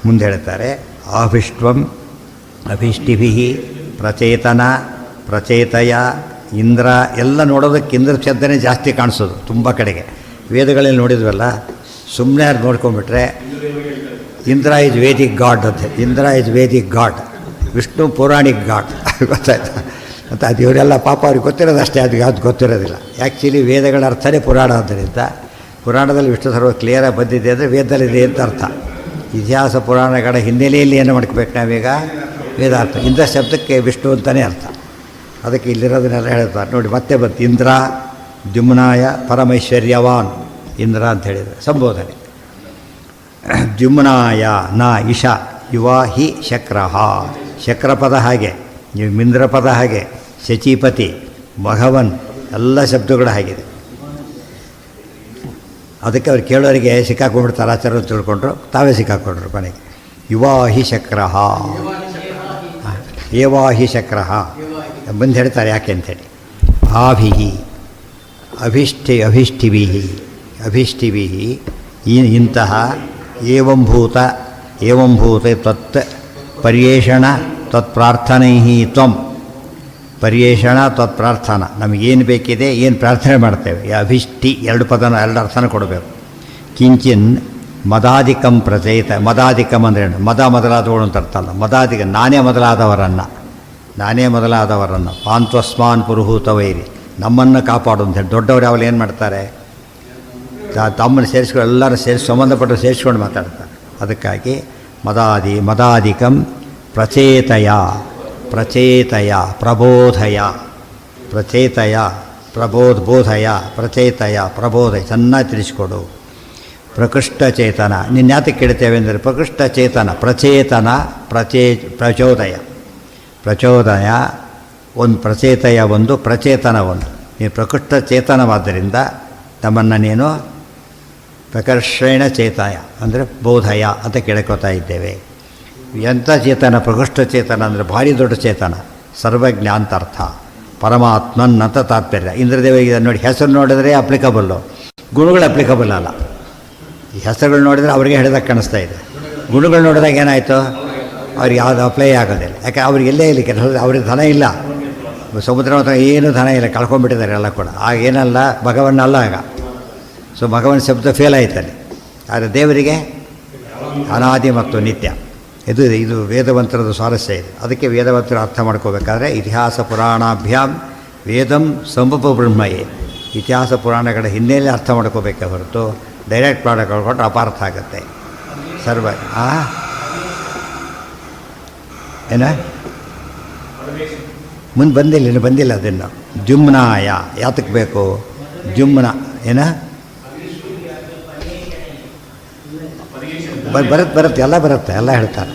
ಮುಂದೆ ಹೇಳ್ತಾರೆ, ಆಭಿಷ್ಟ್ವಂ ಅಭಿಷ್ಟಿಭಿ ಪ್ರಚೇತನ ಪ್ರಚೇತಯ ಇಂದ್ರ. ಎಲ್ಲ ನೋಡೋದಕ್ಕೆ ಇಂದ್ರ ಶಬ್ದನೇ ಜಾಸ್ತಿ ಕಾಣಿಸೋದು ತುಂಬ ಕಡೆಗೆ. ವೇದಗಳಲ್ಲಿ ನೋಡಿದ್ವಲ್ಲ, ಸುಮ್ಮನೆ ಅದು ನೋಡ್ಕೊಂಡ್ಬಿಟ್ರೆ ಇಂದ್ರ ಇಸ್ ವೇದಿಕ್ ಗಾಡ್ ಅಂತ. Indra is Vedic god, Vishnu ಪೌರಾಣಿಕ್ ಗಾಡ್. ಗೊತ್ತಾಯ್ತಾ? ಮತ್ತು ಅದು ಇವರೆಲ್ಲ ಪಾಪ ಅವ್ರಿಗೆ ಗೊತ್ತಿರೋದು ಅಷ್ಟೇ, ಅದು ಗೊತ್ತಿರೋದಿಲ್ಲ. ಆ್ಯಕ್ಚುಲಿ ವೇದಗಳ ಅರ್ಥನೇ ಪುರಾಣ. ಆದ್ದರಿಂದ ಪುರಾಣದಲ್ಲಿ ವಿಷ್ಣು ಸರ್ವ ಕ್ಲಿಯರಾಗಿ ಬಂದಿದೆ ಅಂದರೆ ವೇದದಲ್ಲಿದೆ ಅಂತ ಅರ್ಥ. ಇತಿಹಾಸ ಪುರಾಣಗಳ ಹಿನ್ನೆಲೆಯಲ್ಲಿ ಏನು ಮಾಡ್ಕೋಬೇಕು ನಾವೀಗ ವೇದಾರ್ಥ. ಇಂದ್ರ ಶಬ್ದಕ್ಕೆ ವಿಷ್ಣು ಅಂತಲೇ ಅರ್ಥ. ಅದಕ್ಕೆ ಇಲ್ಲಿರೋದನ್ನೆಲ್ಲ ಹೇಳ್ತಾರೆ ನೋಡಿ. ಮತ್ತೆ ಬಂತು ಇಂದ್ರ ದ್ಯುಮ್ನಾಯ ಪರಮೈಶ್ವರ್ಯವಾನ್ ಇಂದ್ರ ಅಂತ ಹೇಳಿದರೆ ಸಂಬೋಧನೆ. ದ್ಯುಮ್ನಾಯ ನ ಇಶ ಯುವ ಹಿ ಶಕ್ರಃ, ಶಕ್ರಪದ ಹಾಗೆ, ಮಿಂದ್ರಪದ ಹಾಗೆ, ಶಚೀಪತಿ, ಭಗವನ್ ಎಲ್ಲ ಶಬ್ದಗಳು ಹಾಗಿದೆ. ಅದಕ್ಕೆ ಅವ್ರು ಕೇಳೋರಿಗೆ ಸಿಕ್ಕಾಕೊಂಡ್ಬಿಡ್ತಾರೆ, ಆಚಾರ್ಯ ತಿಳ್ಕೊಂಡ್ರು, ತಾವೇ ಸಿಕ್ಕಾಕೊಂಡ್ರು ಕೊನೆಗೆ. ಯುವಾ ಹಿ ಶಕ್ರಃ, ಏವಾ ಹಿ ಶಕ್ರಃ ಬಂದು ಹೇಳ್ತಾರೆ ಯಾಕೆ ಅಂಥೇಳಿ. ಆಭಿ ಅಭಿಷ್ಟಿಭಿ ಇಂತಹ ಏವಂಭೂತ ತತ್ ಪರ್ಯೇಷಣ ತತ್ಪ್ರಾರ್ಥನೈ ತ್ವಂ, ಪರ್ಯೇಷಣ ತತ್ಪ್ರಾರ್ಥನಾ, ನಮಗೇನು ಬೇಕಿದೆ, ಏನು ಪ್ರಾರ್ಥನೆ ಮಾಡ್ತೇವೆ, ಅಭಿಷ್ಟಿ ಎರಡು ಅರ್ಥನ ಕೊಡಬೇಕು. ಕಿಂಚಿನ್ ಮದಾಧಿಕಂ ಪ್ರಚೇತ, ಮದಾಧಿಕಂ ಅಂದರೆ ಮದ ಮೊದಲಾದವಳು ಅಂತ ಅರ್ಥ ಅಲ್ಲ, ಮದಾಧಿಕ ನಾನೇ ಮೊದಲಾದವರನ್ನು ಪಾಂತ್ವಸ್ಮಾನ್ ಪುರುಹೂತ ವೈರಿ, ನಮ್ಮನ್ನು ಕಾಪಾಡು ಅಂತ ಹೇಳಿ. ದೊಡ್ಡವರು ಯಾವಲ್ಲಿ ಏನು ಮಾಡ್ತಾರೆ, ತಮ್ಮನ್ನು ಸೇರಿಸ್ಕೊಂಡು ಎಲ್ಲರೂ ಸಂಬಂಧಪಟ್ಟು ಸೇರಿಸ್ಕೊಂಡು ಮಾತಾಡ್ತಾರೆ. ಅದಕ್ಕಾಗಿ ಮದಾಧಿಕಂ ಪ್ರಚೇತಯ ಪ್ರಬೋಧಯ ಪ್ರಬೋಧಯ ಚೆನ್ನಾಗಿ ತಿಳಿಸ್ಕೊಡು. ಪ್ರಕೃಷ್ಟ ಚೇತನ, ನಿನ್ನ ಯಾತಕ್ಕೆ ಕೇಳ್ತೇವೆ ಅಂದರೆ ಪ್ರಕೃಷ್ಟ ಚೇತನ, ಪ್ರಚೋದಯ ಒಂದು, ಪ್ರಚೇತಯ ಒಂದು, ಪ್ರಚೇತನ ಒಂದು. ನೀನು ಪ್ರಕೃಷ್ಟ ಚೇತನವಾದ್ದರಿಂದ ನಮ್ಮನ್ನು ನೀನು ಪ್ರಕರ್ಷಣ ಚೇತಯ ಅಂದರೆ ಬೋಧಯ ಅಂತ ಕೇಳ್ಕೊತಾ ಇದ್ದೇವೆ. ಎಂಥ ಚೇತನ, ಪ್ರಕೃಷ್ಟ ಚೇತನ ಅಂದರೆ ಭಾರಿ ದೊಡ್ಡ ಚೇತನ, ಸರ್ವಜ್ಞ ಅಂತ ಅರ್ಥ. ಪರಮಾತ್ಮನ್ ಅಂತ ತಾತ್ಪರ್ಯ. ಇಂದ್ರದೇವರಿಗೆ ನೋಡಿ, ಹೆಸರು ನೋಡಿದ್ರೆ ಅಪ್ಲಿಕಬಲ್ಲು, ಗುಣಗಳು ಅಪ್ಲಿಕಬಲ್ ಅಲ್ಲ. ಈ ಹೆಸರುಗಳು ನೋಡಿದರೆ ಅವರಿಗೆ ಹೇಳಿದಾಗ ಕಾಣಿಸ್ತಾ ಇದೆ, ಗುಣಗಳು ನೋಡಿದಾಗ ಏನಾಯಿತು, ಅವ್ರಿಗೆ ಯಾವುದು ಅಪ್ಲೈ ಆಗೋದಿಲ್ಲ. ಯಾಕೆ ಅವ್ರಿಗೆ ಎಲ್ಲೇ ಇಲ್ಲ ಕೆಲಸ, ಅವ್ರಿಗೆ ಧನ ಇಲ್ಲ, ಸಮುದ್ರ ಮಾತ್ರ ಏನೂ ಧನ ಇಲ್ಲ, ಕಳ್ಕೊಂಡ್ಬಿಟ್ಟಿದ್ದಾರೆ ಎಲ್ಲ ಕೂಡ. ಆಗ ಏನಲ್ಲ, ಭಗವನ್ನಲ್ಲ ಆಗ. ಸೊ ಭಗವನ್ ಶಬ್ದ ಫೇಲ್ ಆಯ್ತಲ್ಲಿ. ಆದರೆ ದೇವರಿಗೆ ಅನಾದಿ ಮತ್ತು ನಿತ್ಯ. ಇದು ವೇದವಂತರದ ಸ್ವಾರಸ್ಯ ಇದೆ. ಅದಕ್ಕೆ ವೇದವಂತರು ಅರ್ಥ ಮಾಡ್ಕೋಬೇಕಾದ್ರೆ ಇತಿಹಾಸ ಪುರಾಣಾಭ್ಯಾಮ್ ವೇದಂ ಸಂಭವ ಬ್ರಹ್ಮಯೇ, ಇತಿಹಾಸ ಪುರಾಣಗಳ ಹಿನ್ನೆಲೆ ಅರ್ಥ ಮಾಡ್ಕೋಬೇಕೆ ಹೊರತು ಡೈರೆಕ್ಟ್ ಪ್ರಾಡಕ್ಟ್ ಕೊಟ್ಟರೆ ಅಪಾರ್ಥ ಆಗುತ್ತೆ. ಏನ ಮುಂದೆ ಬಂದಿಲ್ಲ ಅದನ್ನು. ದ್ಯುಮ್ನಾಯ ಯಾತಕ್ಕೆ ಬೇಕು, ದ್ಯುಮ್ನ ಏನ ಬರುತ್ತೆ ಎಲ್ಲ ಹೇಳ್ತಾರೆ.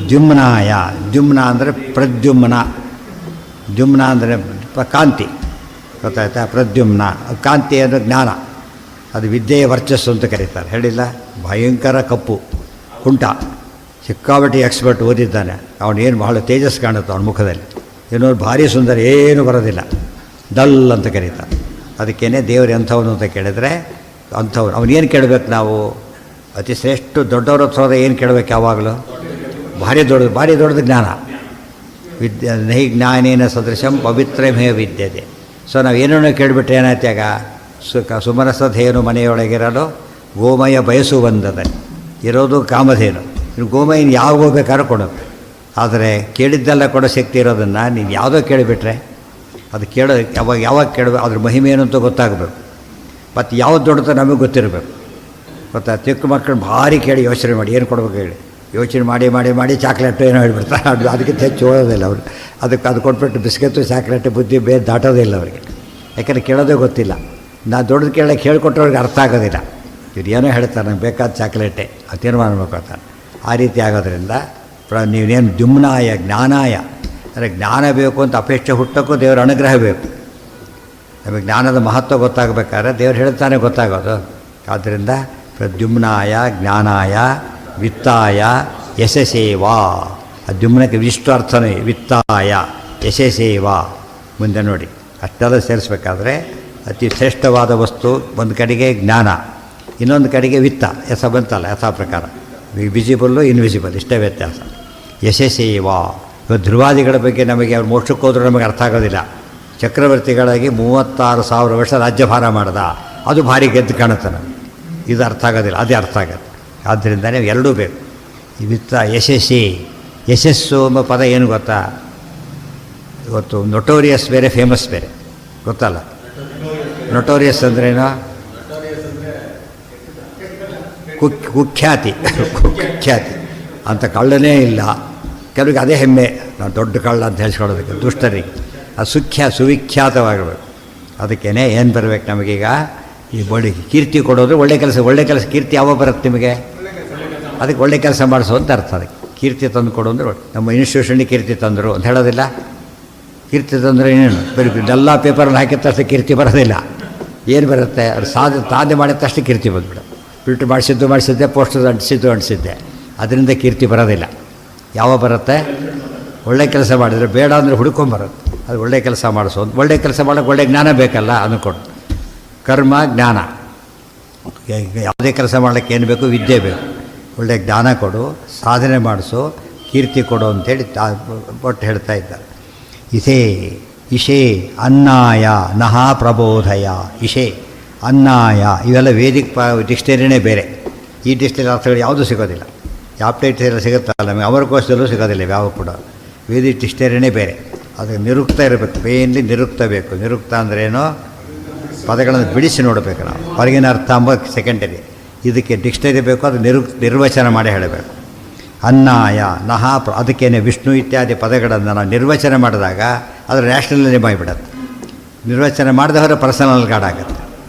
ದ್ಯುಮ್ನಾಯ, ದ್ಯುಮ್ನ ಅಂದರೆ ಪ್ರದ್ಯುಮ್ನ, ದ್ಯುಮ್ನ ಅಂದರೆ ಕಾಂತಿ, ಗೊತ್ತಾಯ್ತಾ. ಪ್ರದ್ಯುಮ್ನ ಕಾಂತಿ ಅಂದರೆ ಜ್ಞಾನ, ಅದು ವಿದ್ಯೆಯ ವರ್ಚಸ್ಸು ಅಂತ ಕರೀತಾರೆ. ಹೇಳಿಲ್ಲ, ಭಯಂಕರ ಕಪ್ಪು ಕುಂಟ, ಸಿಕ್ಕಾಪಟ್ಟೆ ಎಕ್ಸ್ಪರ್ಟ್ ಓದಿದ್ದಾನೆ, ಅವನೇನು ಬಹಳ ತೇಜಸ್ ಕಾಣುತ್ತೆ ಅವನ ಮುಖದಲ್ಲಿ. ಏನೋ ಭಾರಿ ಸುಂದರ, ಏನೂ ಬರೋದಿಲ್ಲ, ಡಲ್ ಅಂತ ಕರೀತಾರೆ. ಅದಕ್ಕೇನೆ ದೇವರು ಎಂಥವನು ಅಂತ ಕೇಳಿದರೆ ಅಂಥವ್ರು. ಅವನೇನು ಕೇಳಬೇಕು ನಾವು, ಅತಿ ಶ್ರೇಷ್ಠ ದೊಡ್ಡವ್ರ ಹತ್ರ ಏನು ಕೇಳಬೇಕು ಯಾವಾಗಲೂ, ಭಾರಿ ದೊಡ್ಡದು ಜ್ಞಾನ. ನಹಿ ಜ್ಞಾನೇನ ಸದೃಶಂ ಪವಿತ್ರಮೇ ವಿದ್ಯತೆ. ಸೊ ನಾವು ಏನೇನೋ ಕೇಳಿಬಿಟ್ರೆ ಏನಾಯ್ತು, ಆಗ ಸುಮನಸಧೇನು ಮನೆಯೊಳಗಿರಲು ಗೋಮಯ ಬಯಸು ಬಂದದೆ, ಇರೋದು ಕಾಮಧೇನು. ಇನ್ನು ಗೋಮಯನ ಯಾವ ಹೋಗ್ಬೇಕಾದ್ರೂ ಕೊಡೋದು. ಆದರೆ ಕೇಳಿದ್ದೆಲ್ಲ ಕೊಡೋ ಶಕ್ತಿ ಇರೋದನ್ನು ನೀನು ಯಾವುದೋ ಕೇಳಿಬಿಟ್ರೆ ಅದು ಯಾವಾಗ ಕೇಳಬೇಕು, ಅದ್ರ ಮಹಿಮೆ ಏನು ಅಂತ ಗೊತ್ತಾಗಬೇಕು. ಮತ್ತು ಯಾವ್ದು ದೊಡ್ಡದು ನಮಗೆ ಗೊತ್ತಿರಬೇಕು, ಗೊತ್ತಾ. ಚಿಕ್ಕ ಮಕ್ಕಳು ಭಾರಿ ಕೇಳಿ ಯೋಚನೆ ಮಾಡಿ ಏನು ಕೊಡ್ಬೇಕು ಹೇಳಿ, ಯೋಚನೆ ಮಾಡಿ ಚಾಕ್ಲೇಟು ಏನೋ ಹೇಳ್ಬಿಡ್ತಾರೆ. ಅದಕ್ಕಿಂತ ಹೆಚ್ಚು ಓದೋದಿಲ್ಲ ಅವರು. ಅದು ಕೊಟ್ಬಿಟ್ಟು ಬಿಸ್ಕೆಟು ಚಾಕ್ಲೇಟು ಬುದ್ಧಿ ಬೇರೆ ದಾಟೋದಿಲ್ಲ ಅವರಿಗೆ, ಯಾಕಂದರೆ ಕೇಳೋದೇ ಗೊತ್ತಿಲ್ಲ. ನಾ ದೊಡ್ಡದು ಕೇಳೋಕ್ಕೆ ಹೇಳ್ಕೊಟ್ಟವ್ರಿಗೆ ಅರ್ಥ ಆಗೋದಿಲ್ಲ. ಇವ್ರು ಏನೋ ಹೇಳ್ತಾರೆ, ನಂಗೆ ಬೇಕಾದ ಚಾಕ್ಲೇಟೆ ಅದು ತೀರ್ಮಾನ ಮಾಡ್ಕೊಳ್ತಾನೆ. ಆ ರೀತಿ ಆಗೋದ್ರಿಂದ ನೀವೇನು ದ್ಯುಮ್ನಾಯ ಜ್ಞಾನಾಯ ಅಂದರೆ ಜ್ಞಾನ ಬೇಕು ಅಂತ ಅಪೇಕ್ಷೆ ಹುಟ್ಟೋಕ್ಕೂ ದೇವರ ಅನುಗ್ರಹ ಬೇಕು. ನಮಗೆ ಜ್ಞಾನದ ಮಹತ್ವ ಗೊತ್ತಾಗಬೇಕಾದ್ರೆ ದೇವ್ರು ಹೇಳ್ತಾನೆ ಗೊತ್ತಾಗೋದು. ಆದ್ದರಿಂದ ಪ್ರದ್ಯುಮ್ನಾಯ ಜ್ಞಾನಾಯ ವಿತ್ತಾಯ ಯಶಸೇವಾ. ಆ ದ್ಯುಮ್ನಕ್ಕೆ ಇಷ್ಟು ಅರ್ಥನೇ, ವಿತ್ತಾಯ ಯಶಸೇವಾ. ಮುಂದೆ ನೋಡಿ, ಅಷ್ಟೆಲ್ಲ ಸೇರಿಸ್ಬೇಕಾದ್ರೆ ಅತಿ ಶ್ರೇಷ್ಠವಾದ ವಸ್ತು ಒಂದು ಕಡೆಗೆ ಜ್ಞಾನ, ಇನ್ನೊಂದು ಕಡೆಗೆ ವಿತ್ತ, ಬಂತಲ್ಲ ಯಥಾ ಪ್ರಕಾರ, ವಿಸಿಬಲ್ಲು ಇನ್ವಿಸಿಬಲ್ ಇಷ್ಟೇ ವ್ಯತ್ಯಾಸ. ಯಶಸ್ಸೇವಾ. ಇವತ್ತು ಧ್ರುವಾದಿಗಳ ಬಗ್ಗೆ ನಮಗೆ ಅವ್ರು ಮೋಕ್ಷಕ್ಕೆ ಹೋದರೂ ನಮಗೆ ಅರ್ಥ ಆಗೋದಿಲ್ಲ. ಚಕ್ರವರ್ತಿಗಳಾಗಿ 36,000 ವರ್ಷ ರಾಜ್ಯಭಾರ ಮಾಡ್ದ, ಅದು ಭಾರಿ ಗೆದ್ದು ಕಾಣುತ್ತೆ ನಮಗೆ. ಇದು ಅರ್ಥ ಆಗೋದಿಲ್ಲ, ಅದೇ ಅರ್ಥ ಆಗುತ್ತೆ. ಆದ್ದರಿಂದನೇ ಎರಡೂ ಬೇಕು. ವಿತ್ತ ಯಶಸ್ಸು ಎಂಬ ಪದ ಏನು ಗೊತ್ತಾ, ಇವತ್ತು ನೊಟೋರಿಯಸ್ ಬೇರೆ, ಫೇಮಸ್ ಬೇರೆ, ಗೊತ್ತಲ್ಲ. ನೊಟೋರಿಯಸ್ ಅಂದ್ರೇನು, ಕುಖ್ಯಾತಿ ಕುಖ್ಯಾತಿ ಅಂತ ಕಳ್ಳನೇ ಇಲ್ಲ. ಕೆಲವಿಗೆ ಅದೇ ಹೆಮ್ಮೆ, ನಾನು ದೊಡ್ಡ ಕಳ್ಳ ಅಂತ ಹೇಳ್ಸ್ಕೊಳ್ಳೋದಕ್ಕೆ ದುಷ್ಟರಿಗೆ. ಅದು ಸುವಿಖ್ಯಾತವಾಗಿರ್ಬೇಕು. ಅದಕ್ಕೇ ಏನು ಬರಬೇಕು ನಮಗೀಗ, ಈ ಬಡಿ ಕೀರ್ತಿ ಕೊಡೋದು ಒಳ್ಳೆ ಕೆಲಸ ಕೀರ್ತಿ ಯಾವಾಗ ಬರುತ್ತೆ ನಿಮಗೆ? ಅದಕ್ಕೆ ಒಳ್ಳೆ ಕೆಲಸ ಮಾಡಿಸೋ ಅಂತ ಅರ್ಥ. ಅದಕ್ಕೆ ಕೀರ್ತಿ ತಂದು ಕೊಡು ಅಂದರೆ ನಮ್ಮ ಇನ್ಸ್ಟಿಟ್ಯೂಷನ್ಗೆ ಕೀರ್ತಿ ತಂದರು ಅಂತ ಹೇಳೋದಿಲ್ಲ. ಕೀರ್ತಿ ತಂದರೆ ಏನೇನು ಬರೀ ಎಲ್ಲ ಪೇಪರಲ್ಲಿ ಹಾಕಿದ ತಕ್ಷಣ ಕೀರ್ತಿ ಬರೋದಿಲ್ಲ. ಏನು ಬರುತ್ತೆ? ಅದು ಸಾಧನೆ ಮಾಡಿದ ತಕ್ಷಣ ಕೀರ್ತಿ ಬಂದುಬಿಡು. ಫಿಲ್ಟ್ರ್ ಮಾಡಿಸಿದ್ದೆ, ಪೋಸ್ಟರ್ ಅಂಟಿಸಿದ್ದೆ, ಅದರಿಂದ ಕೀರ್ತಿ ಬರೋದಿಲ್ಲ. ಯಾವಾಗ ಬರುತ್ತೆ? ಒಳ್ಳೆ ಕೆಲಸ ಮಾಡಿದರೆ. ಬೇಡ ಅಂದರೆ ಹುಡ್ಕೊಂಬರುತ್ತೆ. ಅದು ಒಳ್ಳೆ ಕೆಲಸ ಮಾಡಿಸೋದು. ಒಳ್ಳೆ ಕೆಲಸ ಮಾಡೋಕ್ಕೆ ಒಳ್ಳೆ ಜ್ಞಾನ ಬೇಕಲ್ಲ, ಅಂದ್ಕೊಂಡು ಕರ್ಮ ಜ್ಞಾನ. ಯಾವುದೇ ಕೆಲಸ ಮಾಡೋಕ್ಕೆ ಏನು ಬೇಕು? ವಿದ್ಯೆ ಬೇಕು. ಒಳ್ಳೆ ಜ್ಞಾನ ಕೊಡು, ಸಾಧನೆ ಮಾಡಿಸು, ಕೀರ್ತಿ ಕೊಡು ಅಂತೇಳಿ ಒಟ್ಟು ಹೇಳ್ತಾ ಇದ್ದಾರೆ. ಇಶೇ ಅನ್ನಾಯ ನಹ ಪ್ರಬೋಧಯ. ಇಶೇ ಅನ್ನಾಯ ಇವೆಲ್ಲ ವೇದಿಕ್ ಡಿಕ್ಷನರಿನೇ ಬೇರೆ. ಈ ಡಿಕ್ಷನರಿ ಅರ್ಥಗಳು ಯಾವುದೂ ಸಿಗೋದಿಲ್ಲ. ಆಪ್ಟೈಟ್ಸ್ ಎಲ್ಲ ಸಿಗುತ್ತಲ್ಲ ನಮಗೆ, ಅವರ ಕೋರ್ಸಲ್ಲೂ ಸಿಗೋದಿಲ್ಲ ಯಾವ ಕೂಡ. ವೇದಿಕ್ ಡಿಕ್ಷನರಿನೇ ಬೇರೆ. ಅದಕ್ಕೆ ನಿರುಕ್ತ ಇರಬೇಕು, ಮೇನ್ಲಿ ನಿರುಕ್ತ ಬೇಕು. ನಿರುಕ್ತ ಅಂದ್ರೇನೋ ಪದಗಳನ್ನು ಬಿಡಿಸಿ ನೋಡಬೇಕು ನಾವು. ಹೊರಗಿನ ಅರ್ಥ ಅಂಬೋದು ಸೆಕೆಂಡರಿ. ಇದಕ್ಕೆ ಡಿಕ್ಷನರಿ ಬೇಕು, ಅದು ನಿರ್ವಚನ ಮಾಡಿ ಹೇಳಬೇಕು. ಅನ್ನಾಯ ನಹ ಅದಕ್ಕೇನೆ ವಿಷ್ಣು ಇತ್ಯಾದಿ ಪದಗಳನ್ನು ನಾವು ನಿರ್ವಚನ ಮಾಡಿದಾಗ ಅದು ನ್ಯಾಷನಲ್ ಮಾಡಿಬಿಡತ್ತೆ. ನಿರ್ವಚನ ಮಾಡಿದವರ ಪರ್ಸನಲ್ ಗಾರ್ಡ್ ಆಗುತ್ತೆ.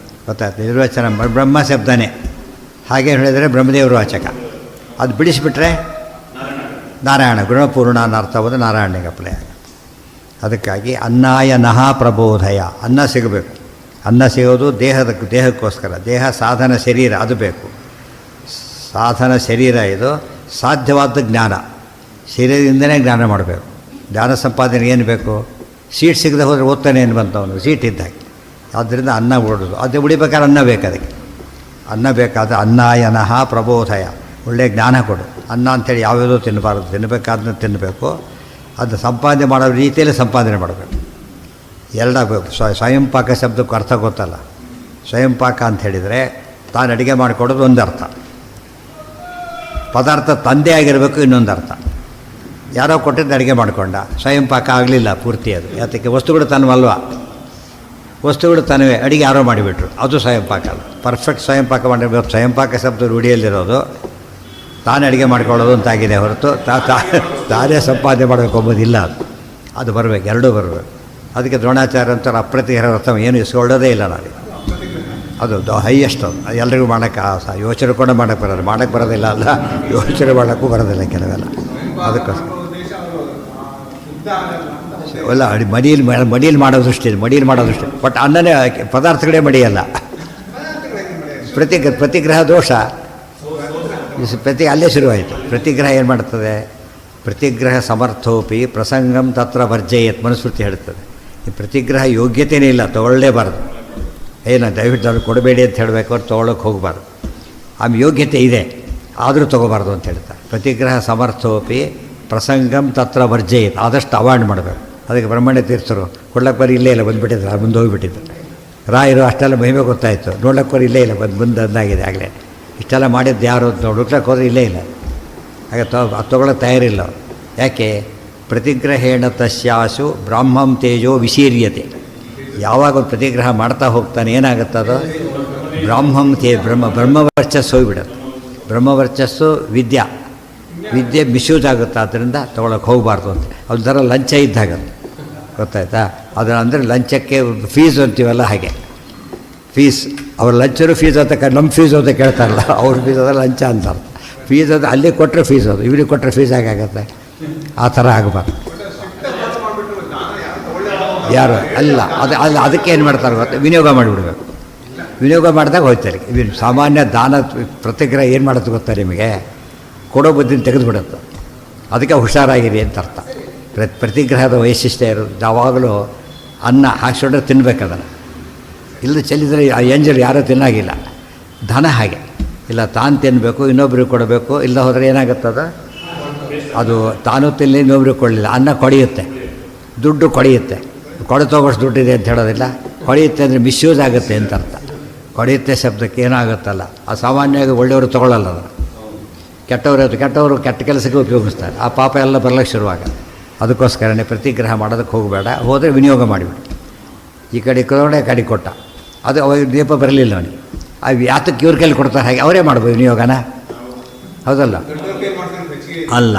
ಗೊತ್ತಾಯ್ತು? ನಿರ್ವಚನ ಬ್ರಹ್ಮ ಶಬ್ದನೇ. ಹಾಗೆ ಹೇಳಿದರೆ ಬ್ರಹ್ಮದೇವರು ವಾಚಕ. ಅದು ಬಿಡಿಸಿಬಿಟ್ರೆ ನಾರಾಯಣ ಗುಣಪೂರ್ಣ ಅನ್ನೋ ಅರ್ಥ ಹೋದ ನಾರಾಯಣನಿಗೆ ಅಪ್ಲೈ ಆಗುತ್ತೆ. ಅದಕ್ಕಾಗಿ ಅನ್ನಾಯ ನಹ ಪ್ರಬೋಧಯ. ಅನ್ನ ಸಿಗಬೇಕು. ಅನ್ನ ಸಿಗೋದು ದೇಹಕ್ಕೋಸ್ಕರ. ದೇಹ ಸಾಧನ ಶರೀರ, ಅದು ಬೇಕು. ಸಾಧನ ಶರೀರ ಇದು. ಸಾಧ್ಯವಾದ ಜ್ಞಾನ ಶರೀರದಿಂದನೇ ಜ್ಞಾನ ಮಾಡಬೇಕು. ಜ್ಞಾನ ಸಂಪಾದನೆ ಏನು ಬೇಕು? ಸೀಟ್ ಸಿಗದೆ ಹೋದರೆ ಓದ್ತಾನೆ ಏನು ಬಂತವನು ಸೀಟ್ ಇದ್ದಾಗ. ಆದ್ದರಿಂದ ಅನ್ನ ಉಡೋದು. ಅದು ಉಳಿಬೇಕಾದ್ರೆ ಅನ್ನ ಬೇಕು. ಅದಕ್ಕೆ ಅನ್ನ ಬೇಕಾದರೆ ಅನ್ನಾಯನಃ ಪ್ರಬೋಧಯ. ಒಳ್ಳೆಯ ಜ್ಞಾನ ಕೊಡು. ಅನ್ನ ಅಂಥೇಳಿ ಯಾವ್ಯಾವುದೋ ತಿನ್ನಬಾರ್ದು. ತಿನ್ನಬೇಕಾದ್ರೆ ತಿನ್ನಬೇಕು. ಅದು ಸಂಪಾದನೆ ಮಾಡೋ ರೀತಿಯಲ್ಲಿ ಸಂಪಾದನೆ ಮಾಡಬೇಕು. ಎರಡಾಗಬೇಕು. ಸ್ವಯಂ ಪಾಕ ಶಬ್ದಕ್ಕೂ ಅರ್ಥ ಗೊತ್ತಲ್ಲ. ಸ್ವಯಂ ಪಾಕ ಅಂತ ಹೇಳಿದರೆ ತಾನು ಅಡುಗೆ ಮಾಡಿಕೊಡೋದು ಒಂದು ಅರ್ಥ. ಪದಾರ್ಥ ತಂದೆ ಆಗಿರಬೇಕು ಇನ್ನೊಂದು ಅರ್ಥ. ಯಾರೋ ಕೊಟ್ಟಿದ್ದು ಅಡುಗೆ ಮಾಡಿಕೊಂಡ, ಸ್ವಯಂ ಪಾಕ ಆಗಲಿಲ್ಲ ಪೂರ್ತಿ. ಅದು ಯಾತಕ್ಕೆ? ವಸ್ತುಗಳು ತನ್ನವಲ್ವ. ವಸ್ತುಗಳು ತನ್ನವೇ, ಅಡುಗೆ ಯಾರೋ ಮಾಡಿಬಿಟ್ರು, ಅದು ಸ್ವಯಂ ಪಾಕ ಅಲ್ಲ. ಪರ್ಫೆಕ್ಟ್ ಸ್ವಯಂ ಪಾಕ ಮಾಡಿರ್ಬೇಕು. ಸ್ವಯಂ ಪಾಕ ಶಬ್ದ ರೂಢಿಯಲ್ಲಿರೋದು ತಾನೇ ಅಡುಗೆ ಮಾಡ್ಕೊಳ್ಳೋದು ಅಂತಾಗಿದೆ ಹೊರತು ತಾನೇ ಸಂಪಾದನೆ ಮಾಡಬೇಕು ಎಂಬುದಿಲ್ಲ. ಅದು ಬರಬೇಕು, ಎರಡೂ ಬರಬೇಕು. ಅದಕ್ಕೆ ದ್ರೋಣಾಚಾರ್ಯ ಅಂತಾರೆ ಅಪ್ರತಿಹರ ವ್ರತ ಏನು ಇಸ್ಕೊಳ್ಳೋದೇ ಇಲ್ಲ ನಾವು. ಅದು ಹೈಯೆಸ್ಟ್. ಅದು ಎಲ್ರಿಗೂ ಮಾಡೋಕ್ಕೆ ಯೋಚನೆ ಕೂಡ ಮಾಡೋಕ್ಕೆ ಬರೋದಿಲ್ಲ ಅಲ್ಲ, ಯೋಚನೆ ಮಾಡೋಕ್ಕೂ ಬರೋದಿಲ್ಲ ಕೆಲವೆಲ್ಲ. ಅದಕ್ಕೋಸ್ಕರ ಎಲ್ಲ ಮಡಿಯಲ್ಲಿ ಮಾಡೋದಷ್ಟೇ. ಬಟ್ ಅನ್ನನೇ ಪದಾರ್ಥಗಳೇ ಮಡಿಯಲ್ಲ. ಪ್ರತಿಗ್ರಹ ದೋಷ ಅಲ್ಲೇ ಶುರುವಾಯಿತು. ಪ್ರತಿಗ್ರಹ ಏನು ಮಾಡ್ತದೆ? ಪ್ರತಿಗ್ರಹ ಸಮರ್ಥೋಪಿ ಪ್ರಸಂಗಂ ತತ್ರ ವರ್ಜಯತ್ ಮನುಸ್ಮೃತಿ ಹೇಳ್ತದೆ. ಈ ಪ್ರತಿಗ್ರಹ ಯೋಗ್ಯತೆಯೇ ಇಲ್ಲ, ತೊಗೊಳ್ಳೇಬಾರ್ದು. ಏನು ದಯವಿಟ್ಟು ಅವ್ರು ಕೊಡಬೇಡಿ ಅಂತ ಹೇಳಬೇಕು, ಅವ್ರು ತೊಗೊಳಕ್ಕೆ ಹೋಗಬಾರ್ದು. ಆಮೇಲೆ ಯೋಗ್ಯತೆ ಇದೆ ಆದರೂ ತೊಗೋಬಾರ್ದು ಅಂತ ಹೇಳ್ತಾರೆ. ಪ್ರತಿಗ್ರಹ ಸಮರ್ಥೋಪಿ ಪ್ರಸಂಗಂ ತತ್ರ ವರ್ಜಯತ್. ಆದಷ್ಟು ಅವಾಯ್ಡ್ ಮಾಡಬೇಕು. ಅದಕ್ಕೆ ಬ್ರಹ್ಮಣ್ಯ ತೀರ್ಥರು ಕೊಡ್ಲಕ್ಕೆ ಬರೀ ಇಲ್ಲೇ ಇಲ್ಲ ಬಂದುಬಿಟ್ಟಿದ್ರು, ಮುಂದೆ ಹೋಗಿಬಿಟ್ಟಿದ್ರು. ರಾಯರು ಅಷ್ಟೆಲ್ಲ ಮಹಿಮೆ ಗೊತ್ತಾಯಿತು, ನೋಡ್ಲಕ್ಕೆ ಬರೀ ಇಲ್ಲೇ ಇಲ್ಲ ಮುಂದೆ ಅಂದಾಗಿದೆ. ಆಗಲೇ ಇಷ್ಟೆಲ್ಲ ಮಾಡಿದ್ದು ಯಾರು ಅಂತ ಹುಡುಕ್ಲಕ್ಕೆ ಹೋದ್ರೆ ಇಲ್ಲೇ ಇಲ್ಲ. ಹಾಗೆ ಅದು ತೊಗೊಳಕ್ಕೆ ತಯಾರಿಲ್ಲ. ಯಾಕೆ? ಪ್ರತಿಗ್ರಹೇಣ ತಸ್ಯಾಸು ಬ್ರಾಹ್ಮಂ ತೇಜೋ ವಿಶೀರ್ಯತೆ. ಯಾವಾಗ ಒಂದು ಪ್ರತಿಗ್ರಹ ಮಾಡ್ತಾ ಹೋಗ್ತಾನೆ ಏನಾಗುತ್ತದೋ ಬ್ರಾಹ್ಮಂ ಬ್ರಹ್ಮವರ್ಚಸ್ಸು ಹೋಗಿಬಿಡುತ್ತೆ. ಬ್ರಹ್ಮವರ್ಚಸ್ಸು ವಿದ್ಯೆ ಮಿಸ್ಯೂಸ್ ಆಗುತ್ತೆ. ಆದ್ದರಿಂದ ತೊಗೊಳಕ್ಕೆ ಹೋಗಬಾರ್ದು ಅಂತ. ಒಂಥರ ಲಂಚ ಇದ್ದಾಗ ಗೊತ್ತಾಯ್ತಾ? ಅದು ಅಂದರೆ ಲಂಚಕ್ಕೆ ಫೀಸ್ ಅಂತೀವಲ್ಲ ಹಾಗೆ. ಫೀಸ್ ಅವ್ರ ಲಂಚರು ಫೀಸ್ ಅಂತ ನಮ್ಮ ಫೀಸ್ ಅಂತ ಕೇಳ್ತಾರಲ್ಲ, ಅವ್ರ ಫೀಸ್ ಅದ ಲಂಚ ಅಂತಾರೆ. ಫೀಸ್ ಅದು ಅಲ್ಲಿ ಕೊಟ್ಟರೆ ಫೀಸ್, ಅದು ಇವ್ರಿಗೆ ಕೊಟ್ಟರೆ ಫೀಸ್ ಹೇಗಾಗತ್ತೆ? ಆ ಥರ ಆಗಬಾರ್ದು. ಯಾರು ಅಲ್ಲ ಅದಕ್ಕೆ ಏನು ಮಾಡ್ತಾರೆ ಗೊತ್ತಾ? ವಿನಿಯೋಗ ಮಾಡಿಬಿಡ್ಬೇಕು. ವಿನಿಯೋಗ ಮಾಡಿದಾಗ ಹೋಗ್ತಾರೆ. ಸಾಮಾನ್ಯ ದಾನ ಪ್ರತಿಗ್ರಹ ಏನು ಮಾಡುತ್ತೆ ಗೊತ್ತಾ ನಿಮಗೆ? ಕೊಡೋ ಬುದ್ಧಿನ ತೆಗೆದುಬಿಡುತ್ತೆ. ಅದಕ್ಕೆ ಹುಷಾರಾಗಿರಿ ಅಂತ ಅರ್ಥ. ಪ್ರತಿಗ್ರಹದ ವೈಶಿಷ್ಟ್ಯ ಇರೋದು ಯಾವಾಗಲೂ ಅನ್ನ ಹಾಕ್ಸ್ಕೊಂಡ್ರೆ ತಿನ್ಬೇಕು. ಅದನ್ನು ಇಲ್ಲದೆ ಚೆಲ್ಲಿದರೆ ಆ ಎಂಜಲು ಯಾರೂ ತಿನ್ನಾಗಿಲ್ಲ. ಧನ ಹಾಗೆ ಇಲ್ಲ, ತಾನು ತಿನ್ನಬೇಕು, ಇನ್ನೊಬ್ರಿಗೆ ಕೊಡಬೇಕು. ಇಲ್ಲ ಹೋದರೆ ಏನಾಗುತ್ತದ? ಅದು ತಾನು ತಿನ್ನಲಿ, ಇನ್ನೊಬ್ರಿಗೆ ಕೊಡಲಿಲ್ಲ, ಅನ್ನ ಕೊಡೆಯುತ್ತೆ, ದುಡ್ಡು ಕೊಡೆಯುತ್ತೆ. ಕೊಡೆತೋಗೋಷ್ಟು ದುಡ್ಡಿದೆ ಅಂತ ಹೇಳೋದಿಲ್ಲ. ಕೊಡೆಯುತ್ತೆ ಅಂದರೆ ಮಿಸ್ಯೂಸ್ ಆಗುತ್ತೆ ಅಂತ ಅರ್ಥ. ಕೊಡೆಯುತ್ತೆ ಶಬ್ದಕ್ಕೆ ಏನಾಗುತ್ತಲ್ಲ, ಆ ಸಾಮಾನ್ಯವಾಗಿ ಒಳ್ಳೆಯವರು ತೊಗೊಳ್ಳಲ್ಲ. ಅದನ್ನು ಕೆಟ್ಟವರು ಕೆಟ್ಟ ಕೆಲಸಕ್ಕೆ ಉಪಯೋಗಿಸ್ತಾರೆ. ಆ ಪಾಪ ಎಲ್ಲ ಬರಲಿಕ್ಕೆ ಶುರುವಾಗುತ್ತೆ. ಅದಕ್ಕೋಸ್ಕರನೇ ಪ್ರತಿಗ್ರಹ ಮಾಡೋದಕ್ಕೆ ಹೋಗಬೇಡ. ಹೋದರೆ ವಿನಿಯೋಗ ಮಾಡಿಬಿಡು. ಈ ಕಡೆ ಕೊಡೋಣ, ಕಡೆ ಕೊಟ್ಟ, ಅದು ಅವಾಗ ದೀಪ ಬರಲಿಲ್ಲ ಅವನಿಗೆ. ಅದು ಯಾತಕ್ಕೆ ಇವ್ರ ಕೈಲಿ ಕೊಡ್ತಾರೆ ಹಾಗೆ ಅವರೇ ಮಾಡ್ಬೋದು ವಿನಿಯೋಗನ, ಹೌದಲ್ಲ? ಅಲ್ಲ,